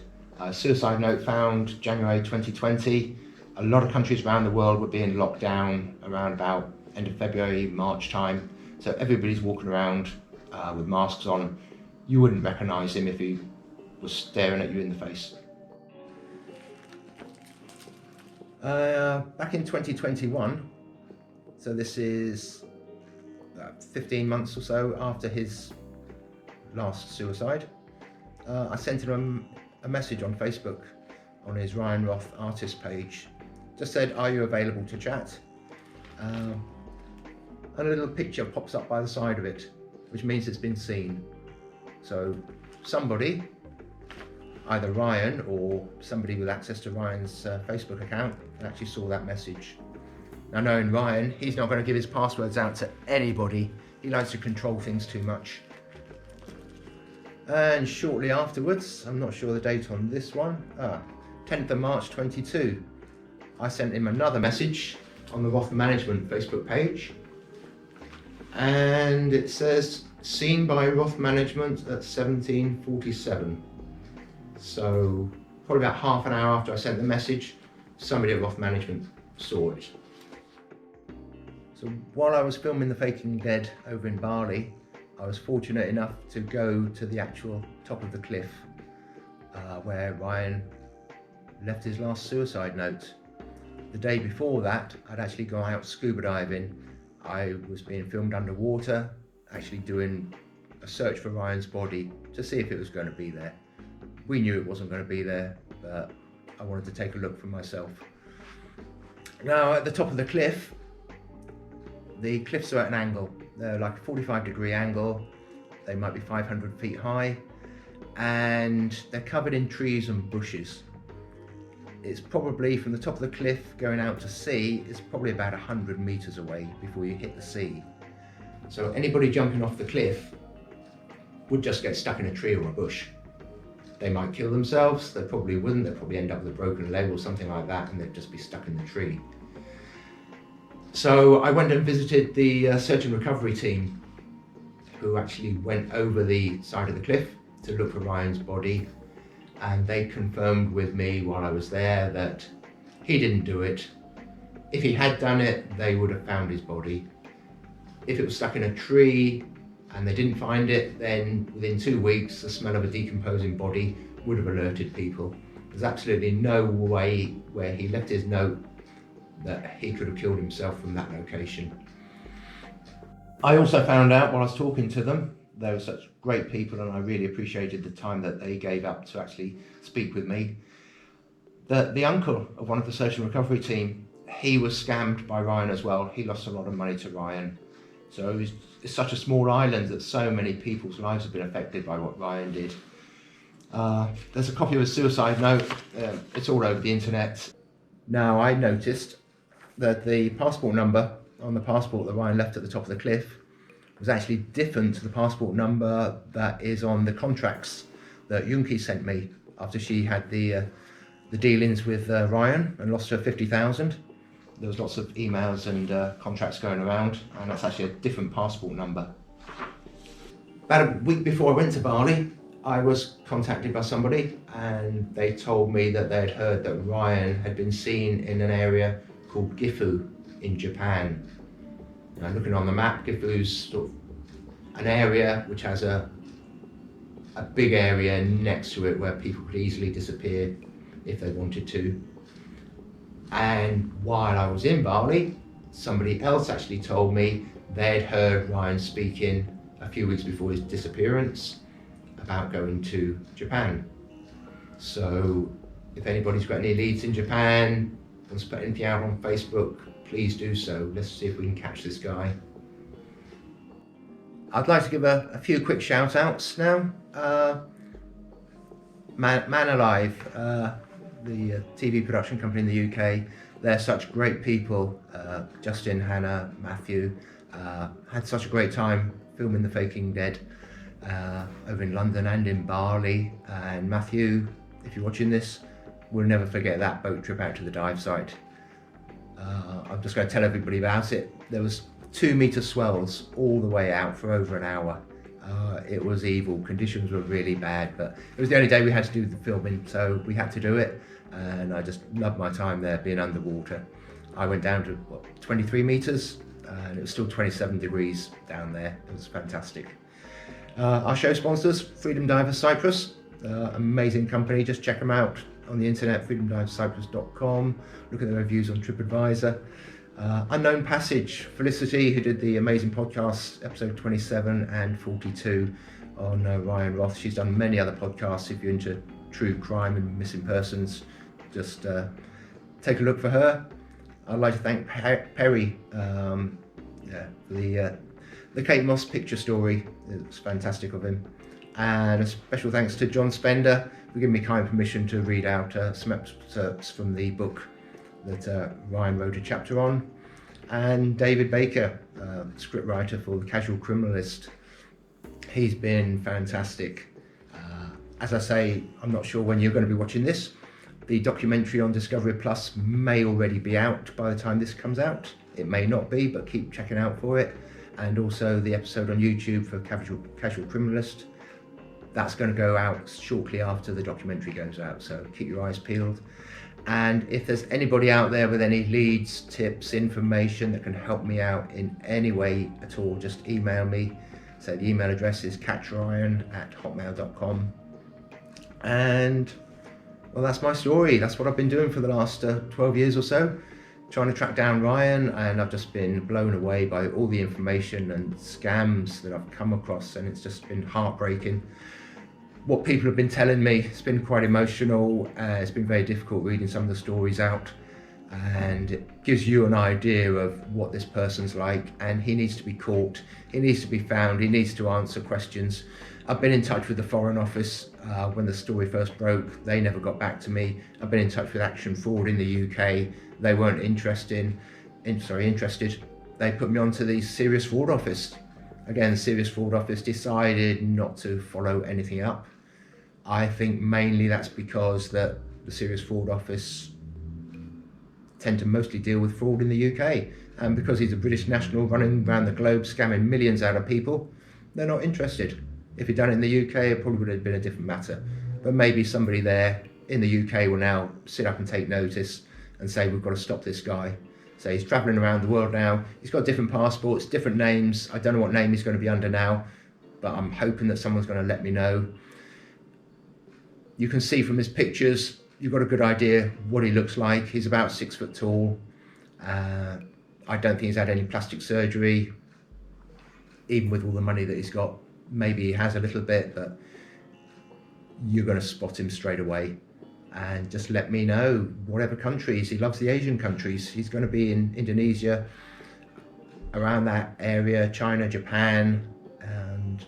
Suicide note found January 2020. A lot of countries around the world were being locked down around about end of February, March time. So everybody's walking around with masks on. You wouldn't recognise him if he was staring at you in the face. Back in 2021, so this is 15 months or so after his last suicide, I sent him a message on Facebook on his Ryan Roth artist page. Just said, "Are you available to chat?" And a little picture pops up by the side of it. which means it's been seen. So somebody, either Ryan or somebody with access to Ryan's Facebook account, actually saw that message. Now, knowing Ryan, he's not going to give his passwords out to anybody. He likes to control things too much. And shortly afterwards, I'm not sure the date on this one, 10th of March 22, I sent him another message on the Roth Management Facebook page. And it says, seen by Roth Management at 17:47. So probably about half an hour after I sent the message, somebody at Roth Management saw it. So while I was filming The Faking Dead over in Bali, I was fortunate enough to go to the actual top of the cliff where Ryan left his last suicide note. The day before that, I'd actually gone out scuba diving. I was being filmed underwater, actually doing a search for Ryan's body to see if it was going to be there. We knew it wasn't going to be there, but I wanted to take a look for myself. Now, at the top of the cliffs are at an angle. They're like a 45-degree angle. They might be 500 feet high, and they're covered in trees and bushes. It's probably from the top of the cliff going out to sea, it's probably about 100 meters away before you hit the sea. So anybody jumping off the cliff would just get stuck in a tree or a bush. They might kill themselves, they probably wouldn't, they'd probably end up with a broken leg or something like that, and they'd just be stuck in the tree. So I went and visited the search and recovery team, who actually went over the side of the cliff to look for Ryan's body, and they confirmed with me while I was there that he didn't do it. If he had done it, they would have found his body. If it was stuck in a tree and they didn't find it, then within 2 weeks, the smell of a decomposing body would have alerted people. There's absolutely no way where he left his note that he could have killed himself from that location. I also found out while I was talking to them, they were such great people, and I really appreciated the time that they gave up to actually speak with me, that the uncle of one of the search and recovery team, he was scammed by Ryan as well. He lost a lot of money to Ryan. So it's such a small island that so many people's lives have been affected by what Ryan did. There's a copy of a suicide note. It's all over the internet. Now, I noticed that the passport number on the passport that Ryan left at the top of the cliff was actually different to the passport number that is on the contracts that Yunki sent me after she had the dealings with Ryan and lost her 50,000. There was lots of emails and contracts going around, and that's actually a different passport number. About a week before I went to Bali, I was contacted by somebody, and they told me that they'd heard that Ryan had been seen in an area called Gifu in Japan. Now, looking on the map, Gifu's sort of an area which has a big area next to it where people could easily disappear if they wanted to. And while I was in Bali, somebody else actually told me they'd heard Ryan speaking a few weeks before his disappearance about going to Japan. So if anybody's got any leads in Japan, wants to put anything out on Facebook, please do so. Let's see if we can catch this guy. I'd like to give a few quick shout outs now. ManAlive, the TV production company in the UK, they're such great people. Justin, Hannah, Matthew, had such a great time filming The Faking Dead over in London and in Bali. And Matthew, if you're watching this, we'll never forget that boat trip out to the dive site. I'm just going to tell everybody about it. There was 2-meter swells all the way out for over an hour. It was evil. Conditions were really bad, but it was the only day we had to do the filming, so we had to do it. And I just loved my time there being underwater. I went down to 23 meters, and it was still 27 degrees down there. It was fantastic. Our show sponsors, Freedom Diver Cyprus, amazing company. Just check them out on the internet, freedomdivercyprus.com. Look at the reviews on TripAdvisor. Unknown Passage, Felicity, who did the amazing podcast, episode 27 and 42 on Ryan Roth. She's done many other podcasts. If you're into true crime and missing persons, just take a look for her. I'd like to thank Perry for the the Kate Moss picture story, it was fantastic of him. And a special thanks to John Spender for giving me kind permission to read out some excerpts from the book that Ryan wrote a chapter on. And David Baker, scriptwriter for The Casual Criminalist. He's been fantastic. As I say, I'm not sure when you're going to be watching this. The documentary on Discovery Plus may already be out by the time this comes out. It may not be, but keep checking out for it. And also the episode on YouTube for Casual Criminalist. That's going to go out shortly after the documentary goes out, so keep your eyes peeled. And if there's anybody out there with any leads, tips, information that can help me out in any way at all, just email me. So the email address is catchryan@hotmail.com. And well, that's my story. That's what I've been doing for the last 12 years or so, trying to track down Ryan, and I've just been blown away by all the information and scams that I've come across, and it's just been heartbreaking. What people have been telling me, it's been quite emotional. It's been very difficult reading some of the stories out, and it gives you an idea of what this person's like, and he needs to be caught, he needs to be found, he needs to answer questions. I've been in touch with the Foreign Office when the story first broke. They never got back to me. I've been in touch with Action Fraud in the UK. They weren't interested. They put me on to the Serious Fraud Office. Again, the Serious Fraud Office decided not to follow anything up. I think mainly that's because that the Serious Fraud Office tend to mostly deal with fraud in the UK, and because he's a British national running around the globe scamming millions out of people, they're not interested. If he'd done it in the UK, it probably would have been a different matter. But maybe somebody there in the UK will now sit up and take notice and say, we've got to stop this guy. So he's travelling around the world now. He's got different passports, different names. I don't know what name he's going to be under now, but I'm hoping that someone's going to let me know. You can see from his pictures, you've got a good idea what he looks like. He's about 6 foot tall. I don't think he's had any plastic surgery, even with all the money that he's got. Maybe he has a little bit, but you're going to spot him straight away. And just let me know, whatever countries. He loves the Asian countries. He's going to be in Indonesia, around that area, China, Japan, and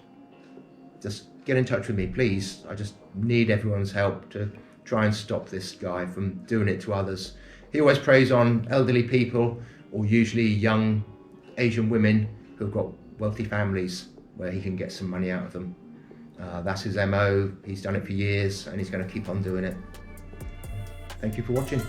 just get in touch with me, please. I just need everyone's help to try and stop this guy from doing it to others. He always preys on elderly people, or usually young Asian women who've got wealthy families, where he can get some money out of them. That's his MO. He's done it for years, and he's going to keep on doing it. Thank you for watching.